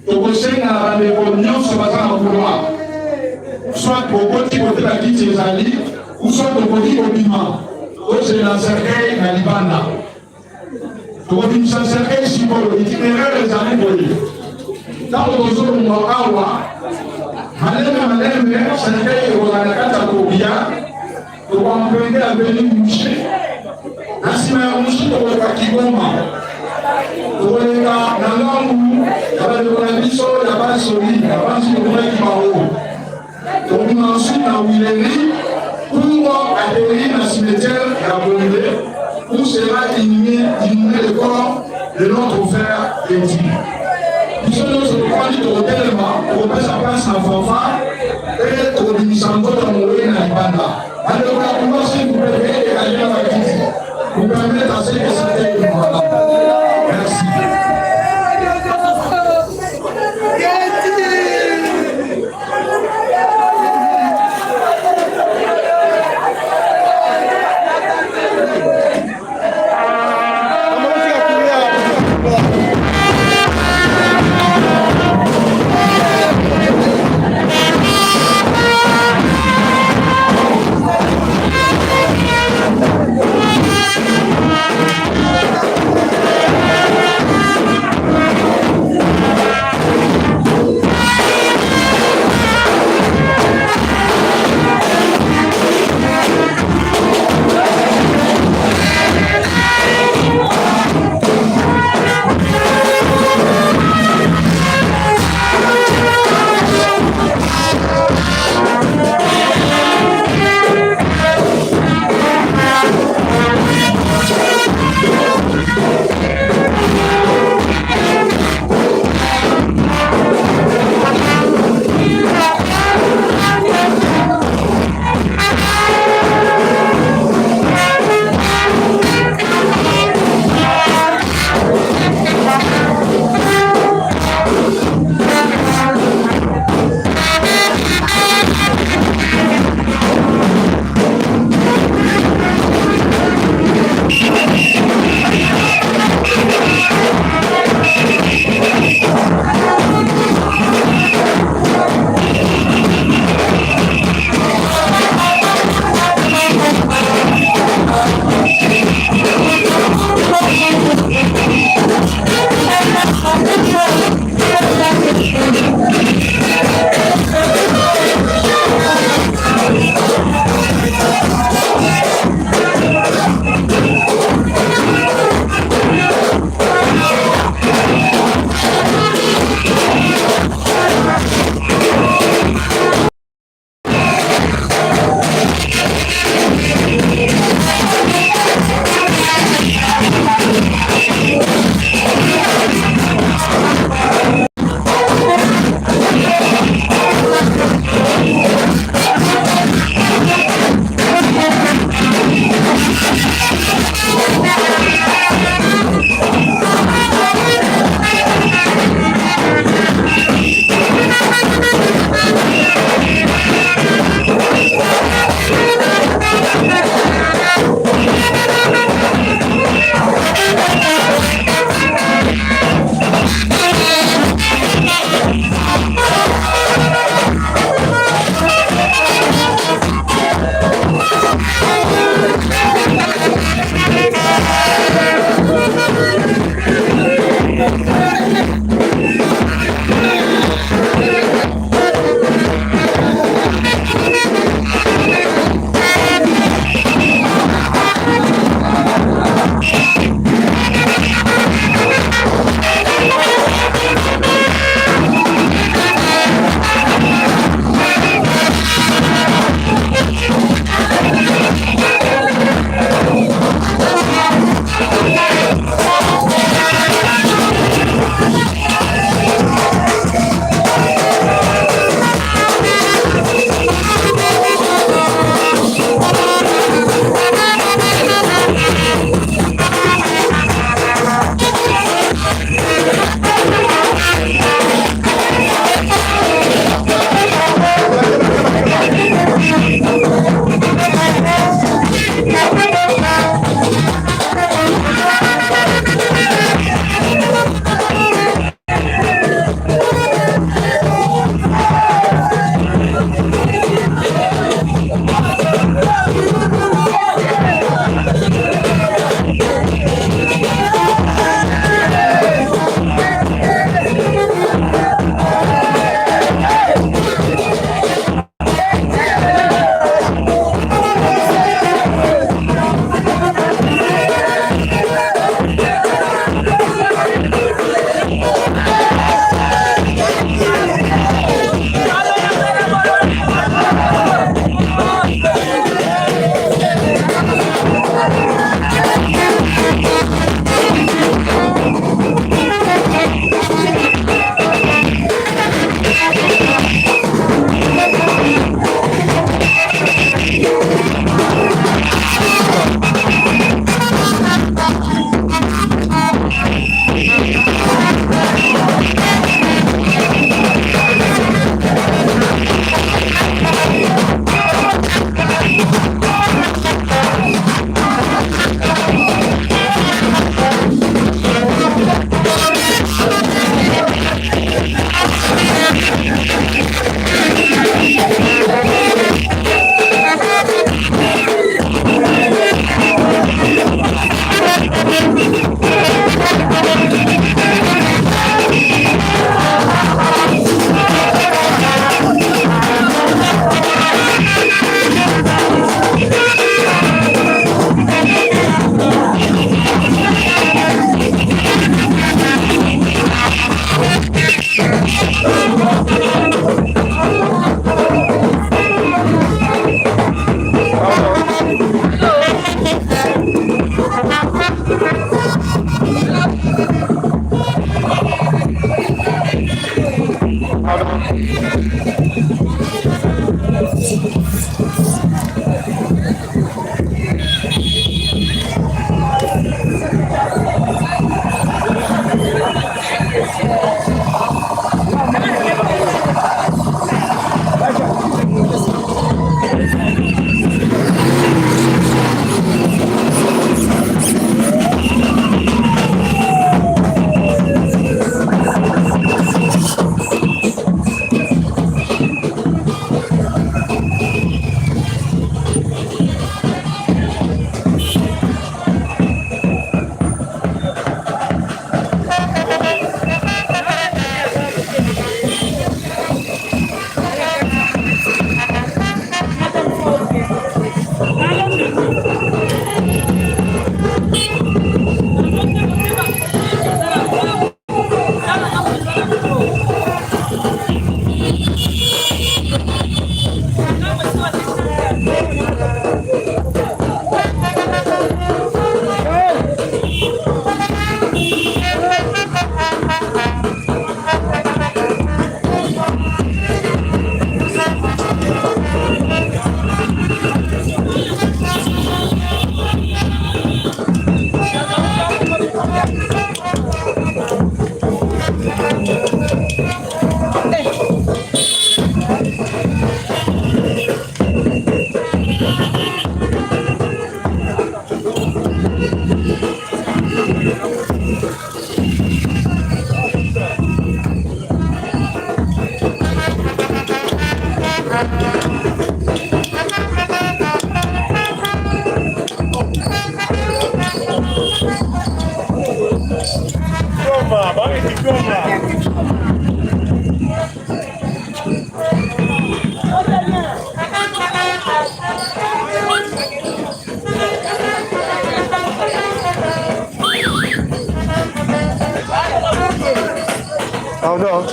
au conseil à la réunion sur la vouloir. Soit pour côté de la quitte des alliés, ou soit pour côté au piment. C'est la cercueil à Libana. Pour une cercueil symbole, itinéraire des années volées. Dans le zone de Awa, Malem, cercueil au Ranakata Kobia, pour emprunter à venir moucher. Ainsi, moucher pour le Pakigoma. Pour les gars, dans l'angle, il y avait le Rabiso, il y avait le Sortie, il y avait le Guetty. Donc ensuite, dans Willéry, pour atterrir dans le cimetière et à Bongey, où sera inhumé le corps de notre frère Guetty. Nous sommes dans le point de tellement pour mettre sa place en fanfare et pour nous s'envoler dans le Libana. Alors, la commencé vous préférez et aller à la Guetty. Vous permettez à ce que c'était le moment. Merci.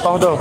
Pardon.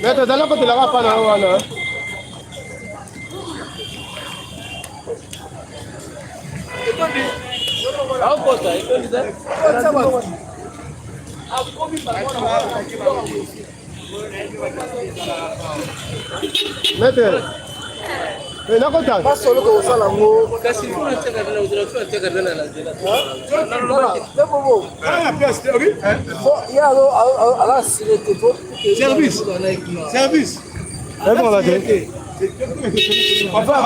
Notre, dale que te la va para ahora. Notre. Pas solo que vous allez l'amour. Kasi faut la terre là, vous allez faire terre là la C'est bon. Ah, pièce, oui. Il y a alors Service. Service. Enfin,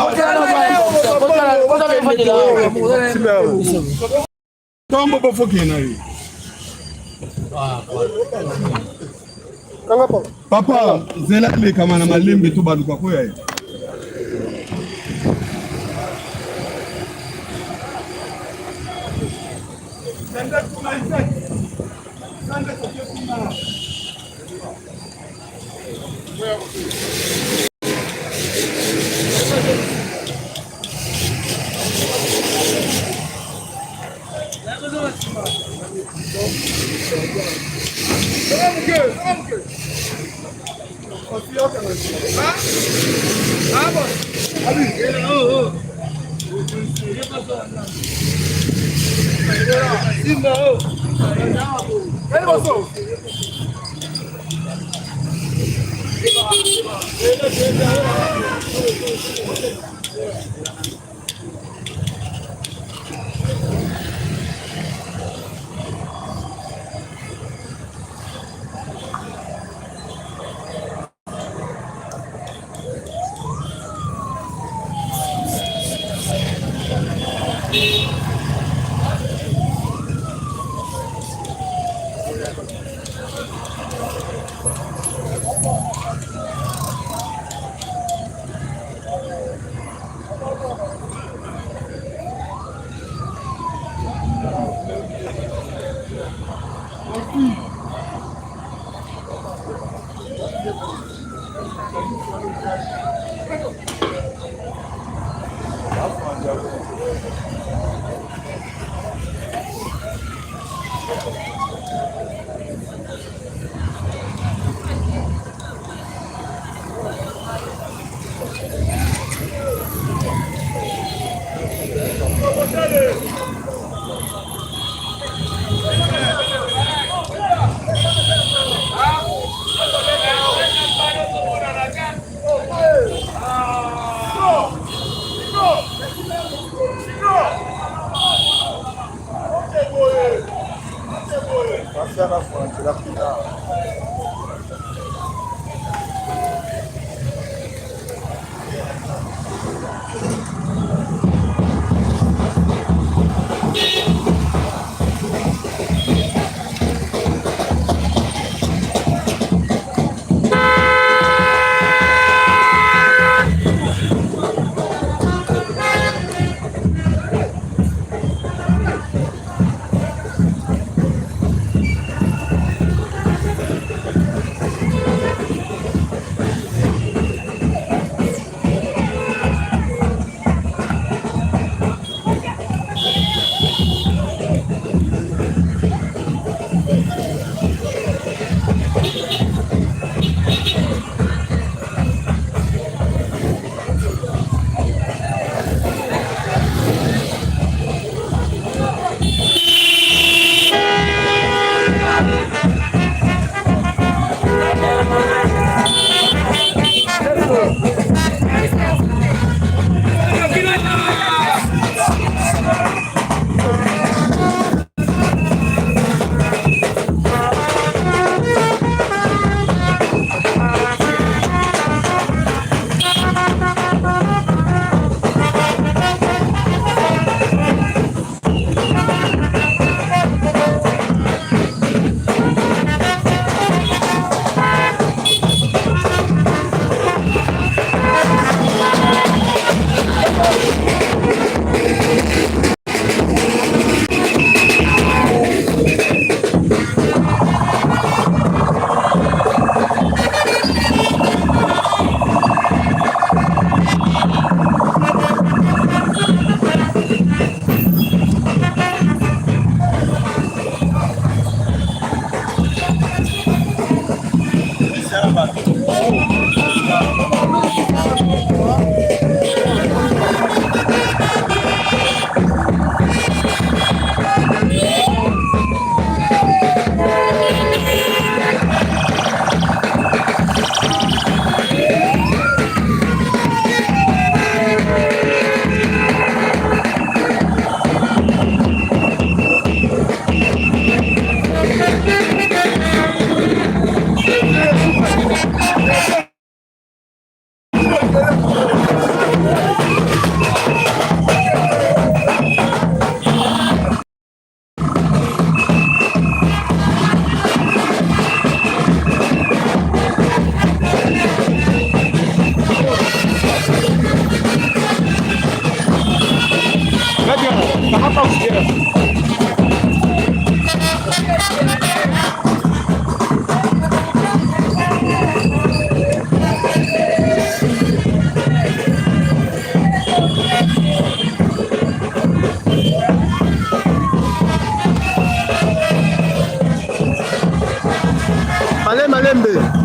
Papa, zela kama na malembe tu baluka koya. Malembe.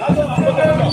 Allô,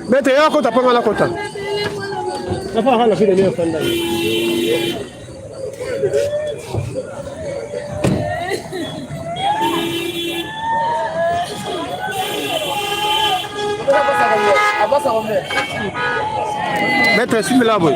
Maître, il y a un compte à pas mal à compte. La fois, on a fait des meilleurs pendant. Maître, suis là, boy.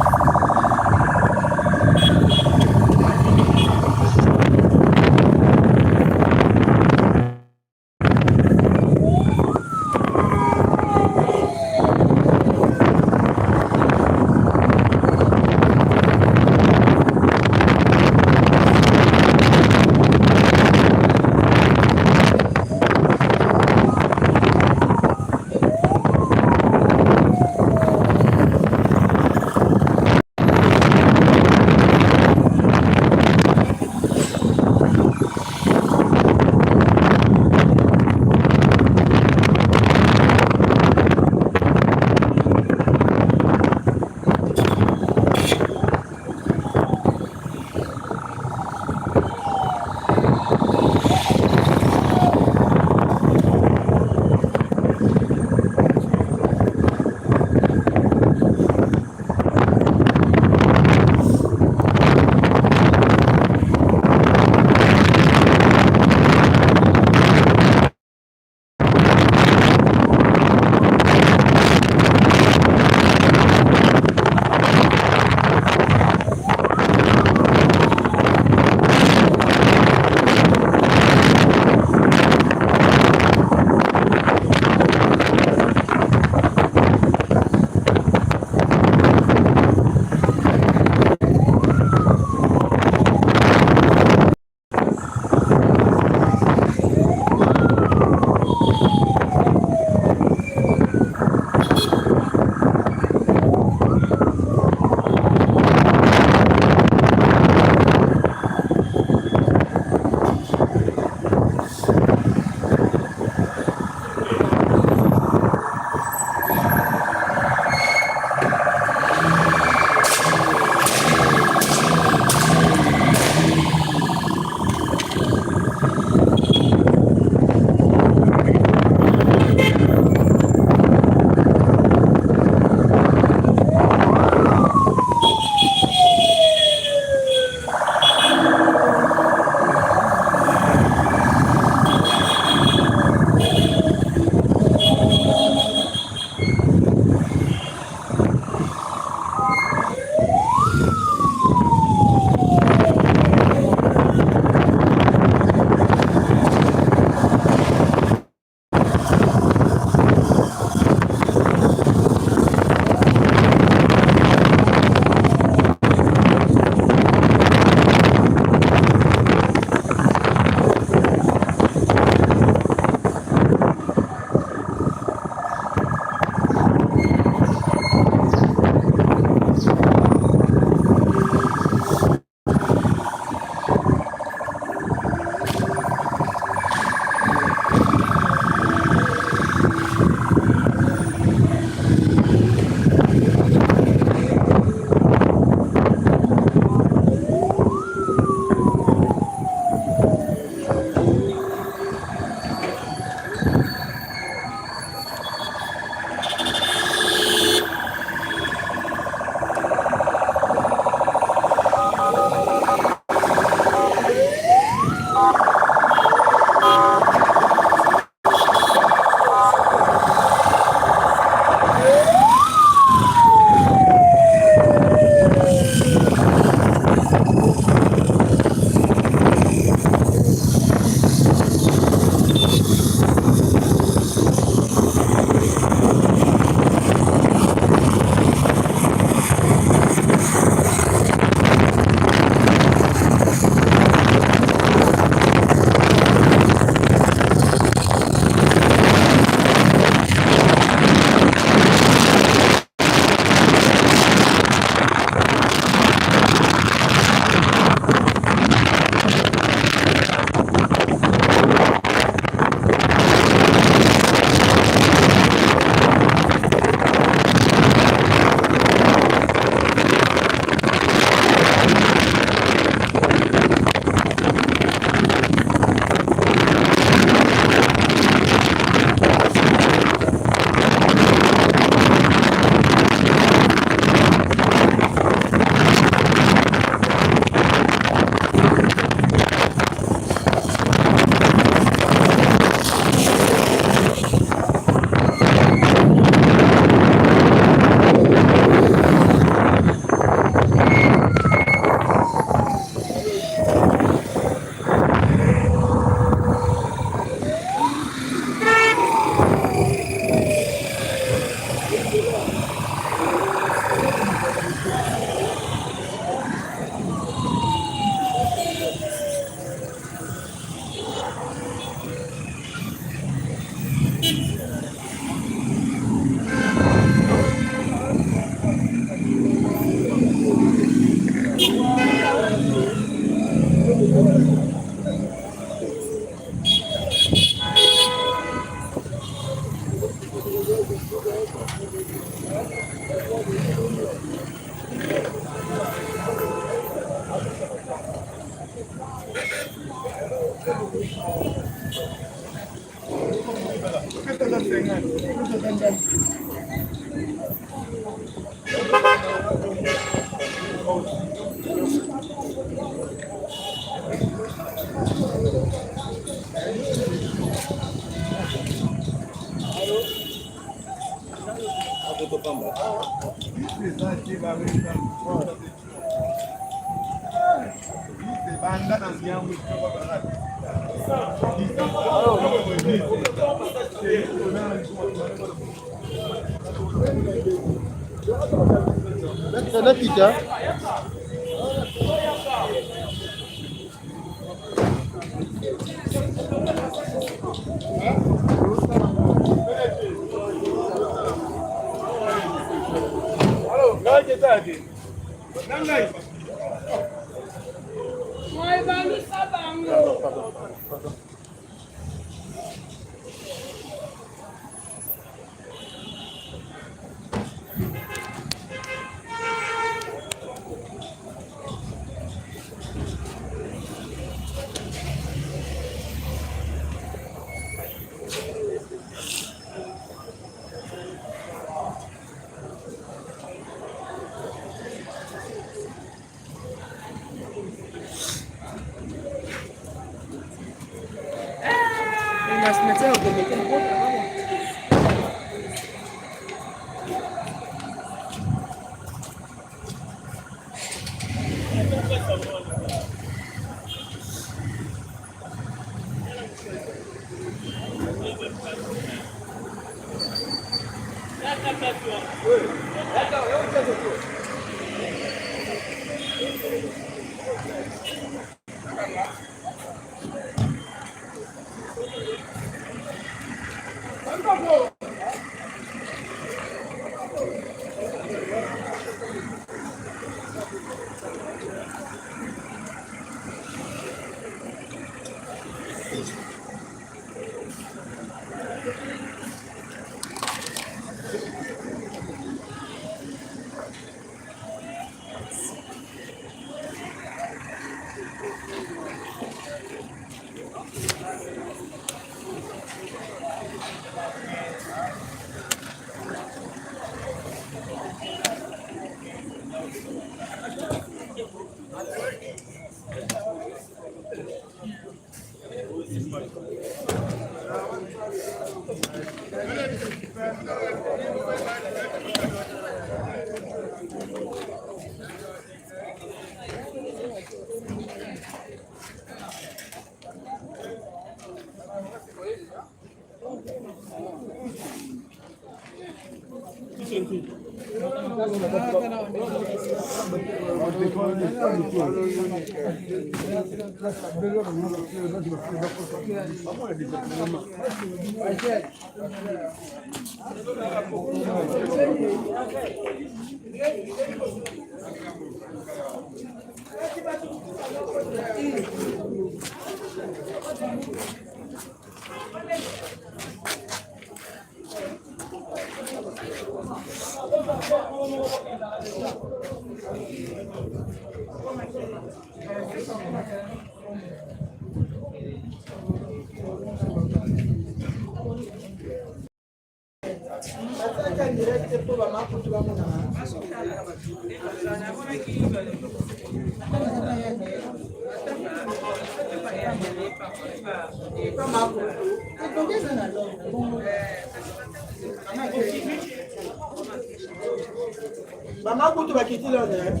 Mama kutu bakitile one.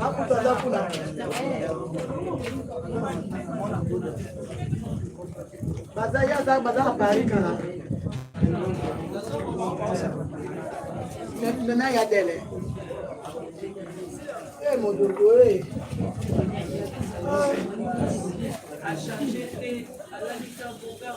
Akutu aza kuna. Baza ya za baza Paris kana. Maintenant il y a délai. Eh mon dodo eh. A changer à la licence pour faire.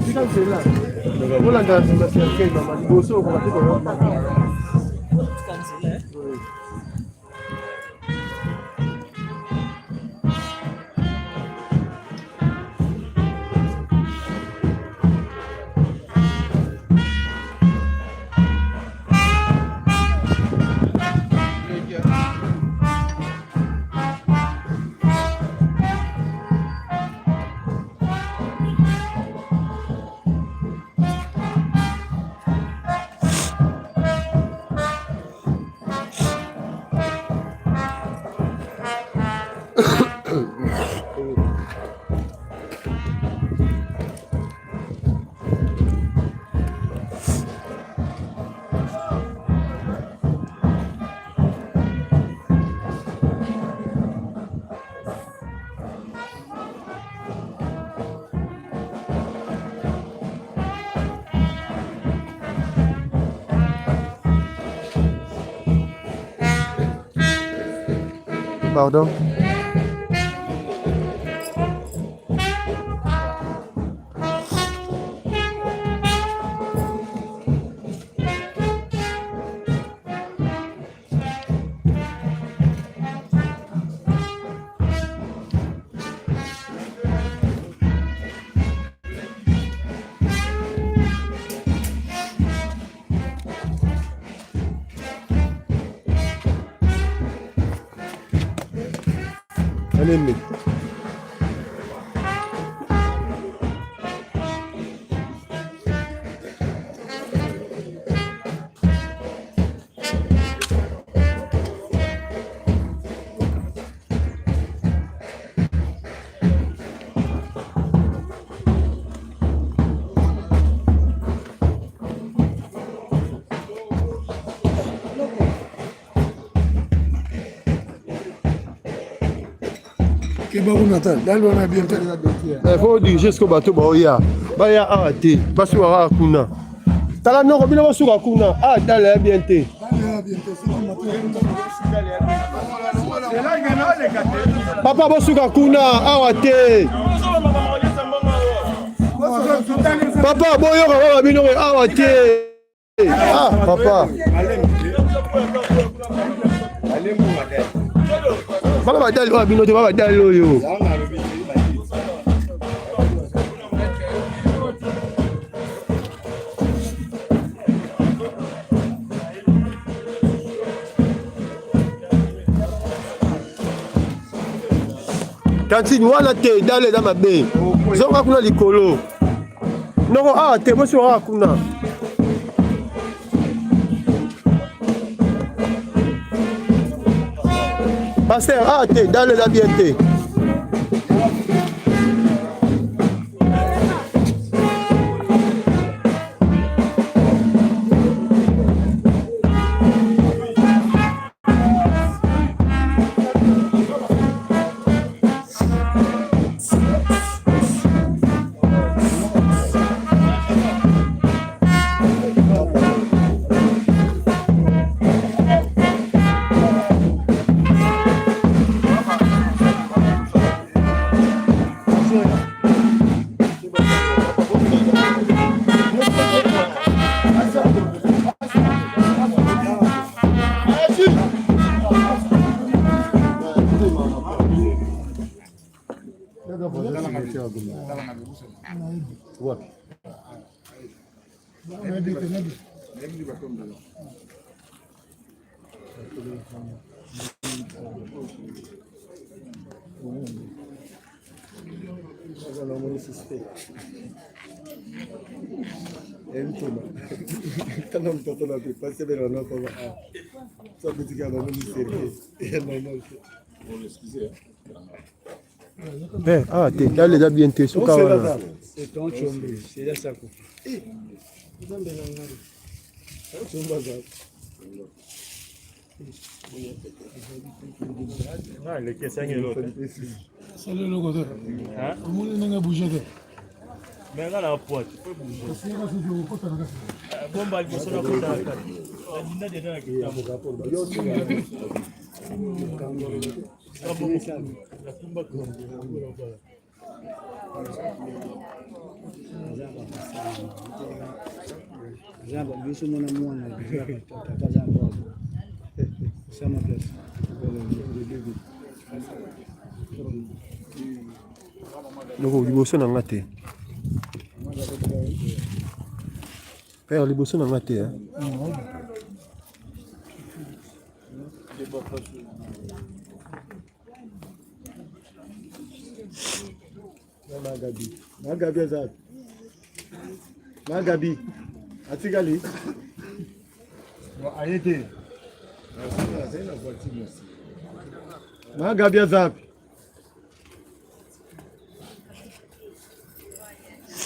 Tikanzela. Voilà dans le cercueil, maman. Bosso, on va dire qu'on va. Pardon. Allez, Il faut diriger jusqu'au bateau. Baya arrêté. Parce que kuna. Tala non, bien va sur kuna. Ah, d'aller bien té. Papa va sur kuna. Arrêté. Papa boyo va bien arrêté. Ah, papa. Baba badali wa bino te baba badali oyo. Kantine wana te dale da mabe. Zonga kuna likolo. Noko ah te mo so kuna. Pasteur, ah, t'es dans les habiletés. Kama mtoto na kupasa bila na kwa Ça peut dire qu'on est sérieux. Ah, t'es là, les bien t'es sous Kawana. C'est ton chombe, c'est là ça. Ah, le caissin est l'autre. C'est le logo. Hein? Comment on a bougé? Mais là, la pointe, tu peux bouger. Bon, bah, il faut se la faire. On a des gens qui Donc, liboso na ngate. Père, liboso na ngate, hein. Magabi azat. Magabi. Atigali. Arrêtez. Magabi azat.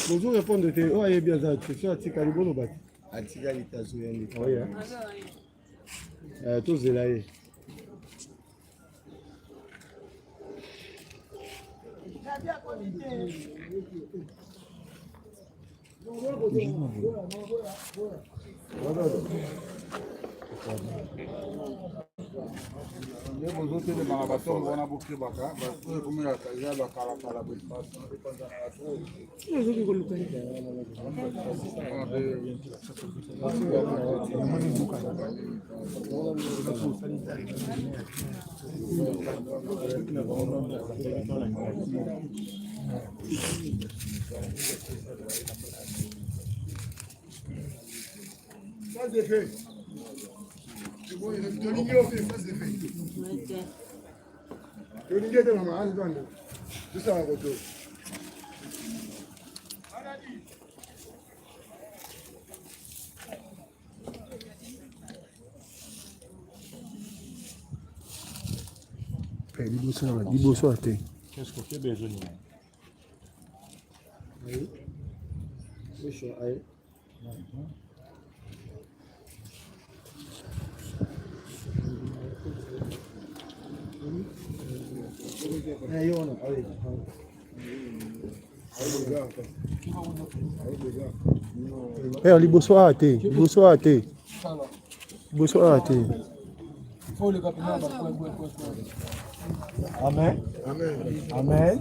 Bonjour, répondre de oh, il est bien ça. C'est sûr, Atikali bon ou pas? Atikali t'as souvenir. Oui, hein. Tous de là. Phase d'effet. C'est bon, il est Tony Guetty, phase d'effet. Tony Guetty, maman, allez, donne. Tout ça, on retourne. Liboso à thé. Qu'est-ce qu'on fait besoin? Oui. Oui, je suis allé. Père, liboso à thé. Liboso à thé. Liboso à thé. Amen. Amen. Amen.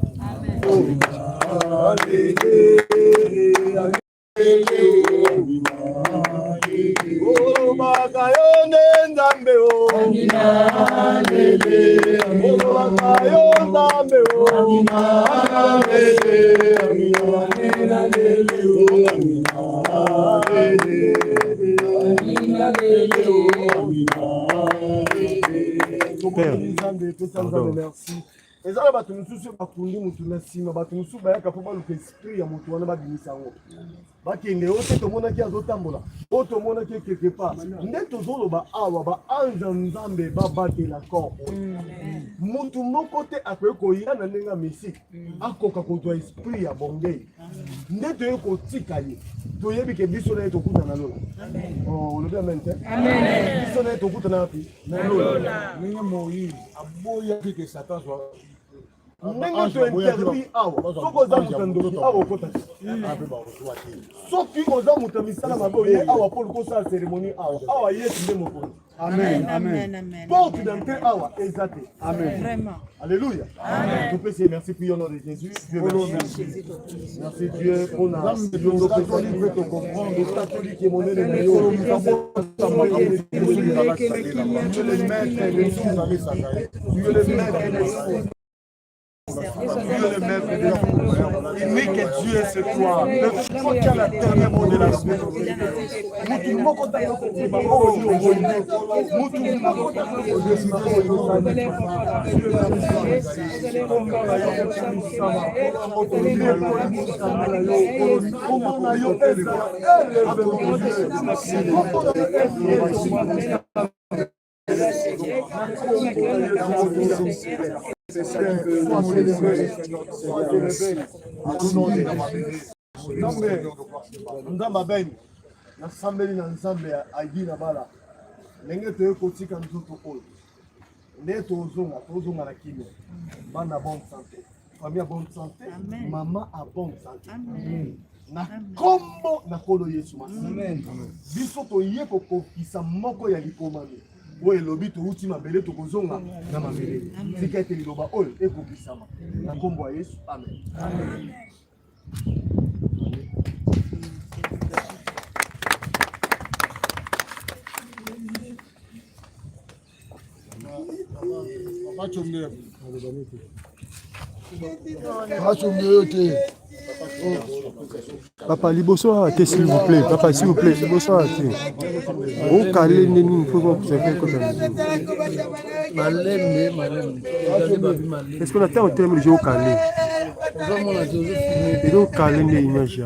Merci. Et ça, bah, tu nous soucies, bah, pour nous, tu nous soucies, bah, tu nous soucies, bah, pour pas le esprit, à mon tour, on a dit ça. Bah, qui est aussi tout le monde qui a d'autres tambours là. Autre monde qui est quelque part. N'est toujours bah, awa, bah, anzambe, bah, battre l'accord. Mon tout mon côté, après, quoi, il y a un messie. À quoi qu'on doit esprit à Bongey. N'est de côté, cahier. Tu y a que biso na etoku na lola. Oh, le bien maintenant. Amen. Biso na etoku na pi. Na lola. Ninga Moïse, aboya que Satan soit. Ninga to interview awa. Soko za mutando awa kota. Soki oza mutamisala maboye awa pour ko sa cérémonie awa. Awa yesu ndemo ko. Amen. Amen. Porte d'entrée awa exact. Amen. Vraiment. Alléluia. Amen. Tout péché, merci pour le nom de Jésus. Dieu merci. Merci Dieu pour la catholique te comprendre, le catholique est mon ennemi. Dieu le maître et le sous. Dieu le maître et le sous. Dieu le maître et le sous. Il dit que Dieu est ce toi. Le toi qui a la dernière mot de la semaine. Nzamba beni nasambeli na nzambe agi na bala ndenge toyekotika nzoto oyo nde tozonga na kimia bana bonne santé famille à bonne santé maman à bonne santé na kombo na kolo Yesu amen biso toye kokokisa moko ya likomami oyo elobi touti mabele tokozonga na mabele tika ete liloba oyo ekokisama na kombo ya Yesu amen Papa, liboso s'il vous plaît. Papa, s'il vous plaît, liboso au calé nous faut voir que est-ce qu'on attend au terme du jeu au calé? Et au calé des images.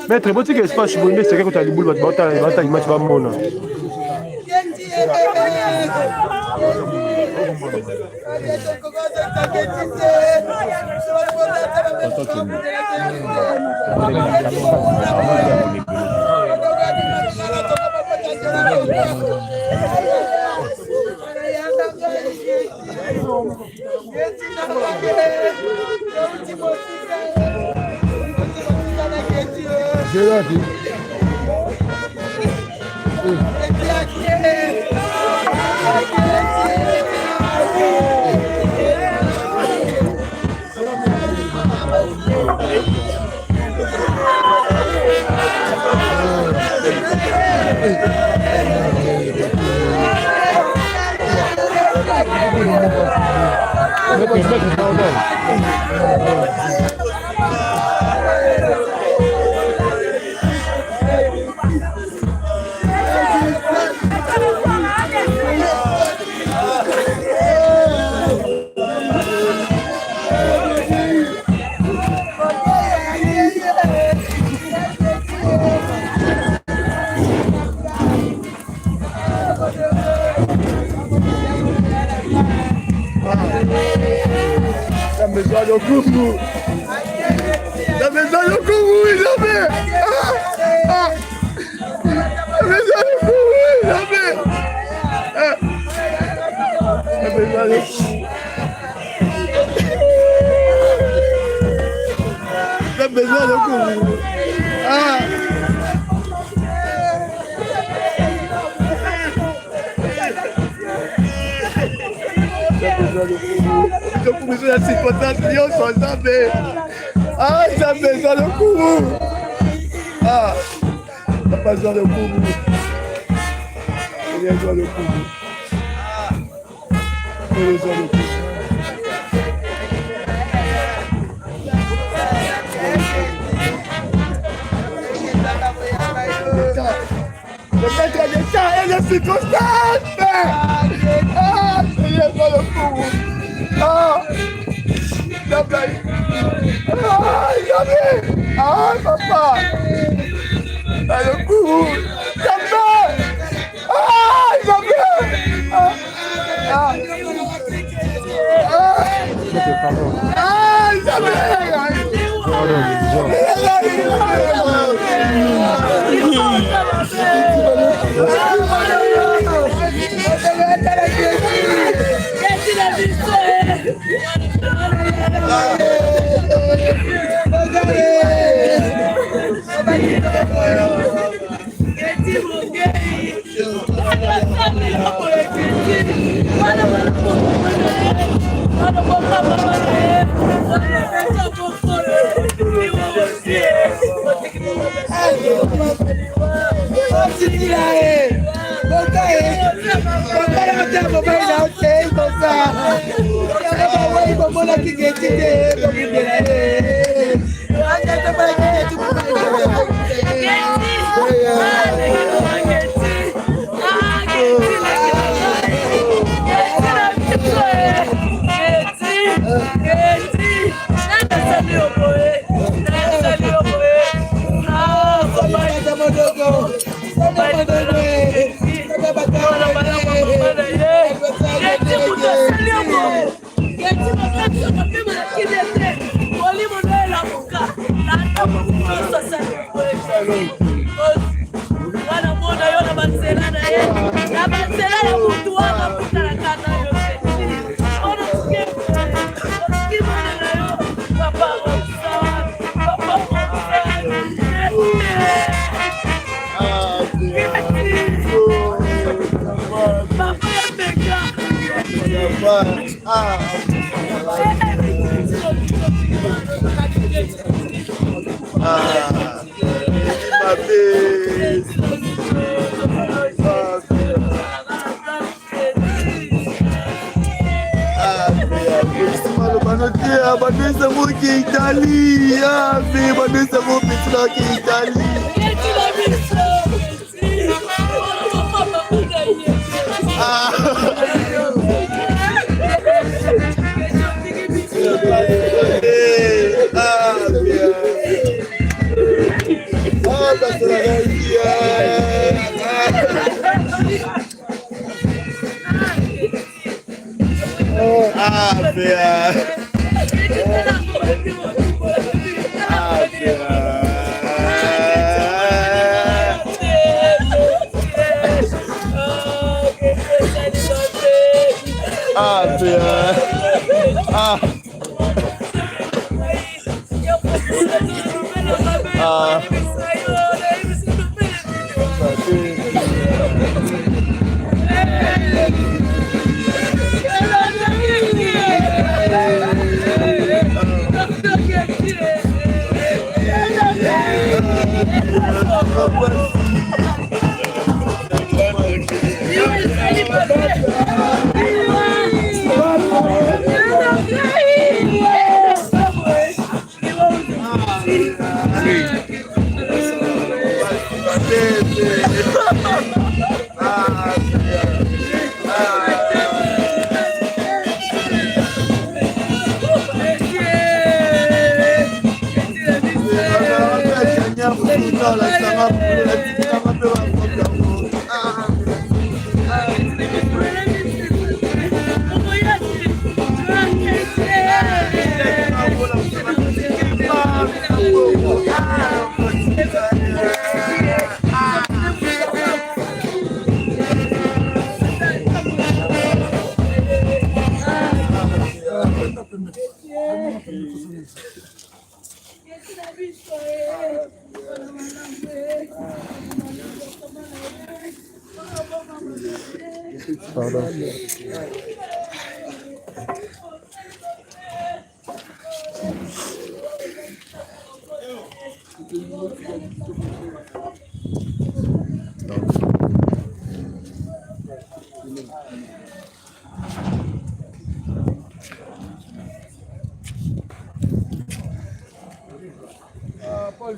Maître, vous avez espace pour une c'est quand tu as les boules, tu vas image va mona. tokumiso ya circonstance nyonso Nzambe. Ah Nzambe eza lokumu. Ah papa eza lokumu. Il eza lokumu. Il eza lokumu. Le maître des chats et les circonstances. Ah, Seigneur, dans le coup. Ah, Isabelle. Ah, Isabelle. Ah, papa. Dans le coup. Isabelle. Ah, Isabelle. Ah, ah. Ah, Isabelle. Paul.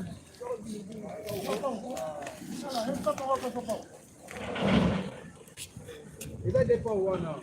Il va dépendre où on a.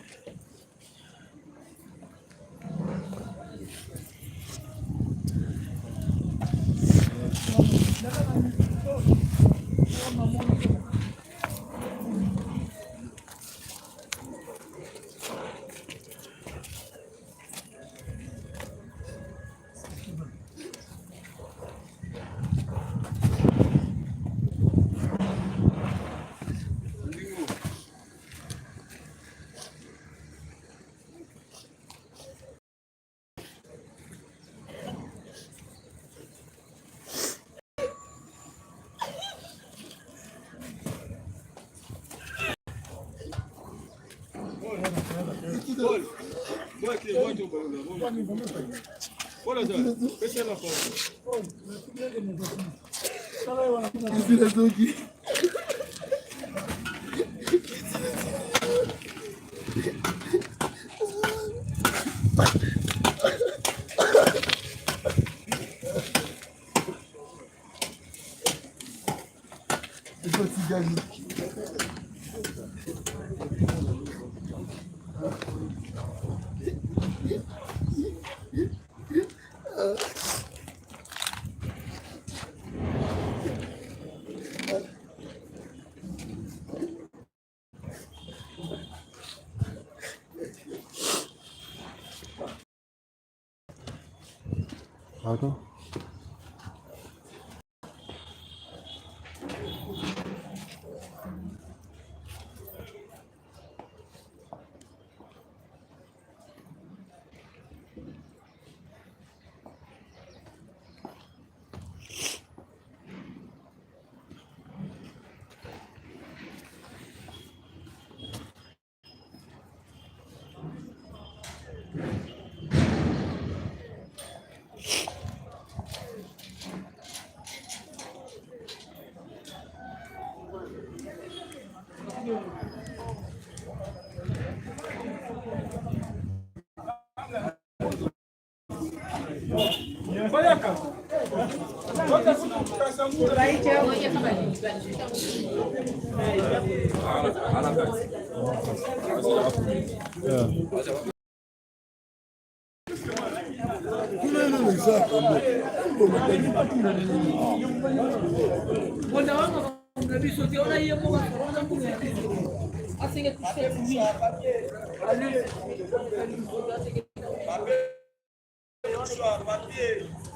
Pardon? Papier.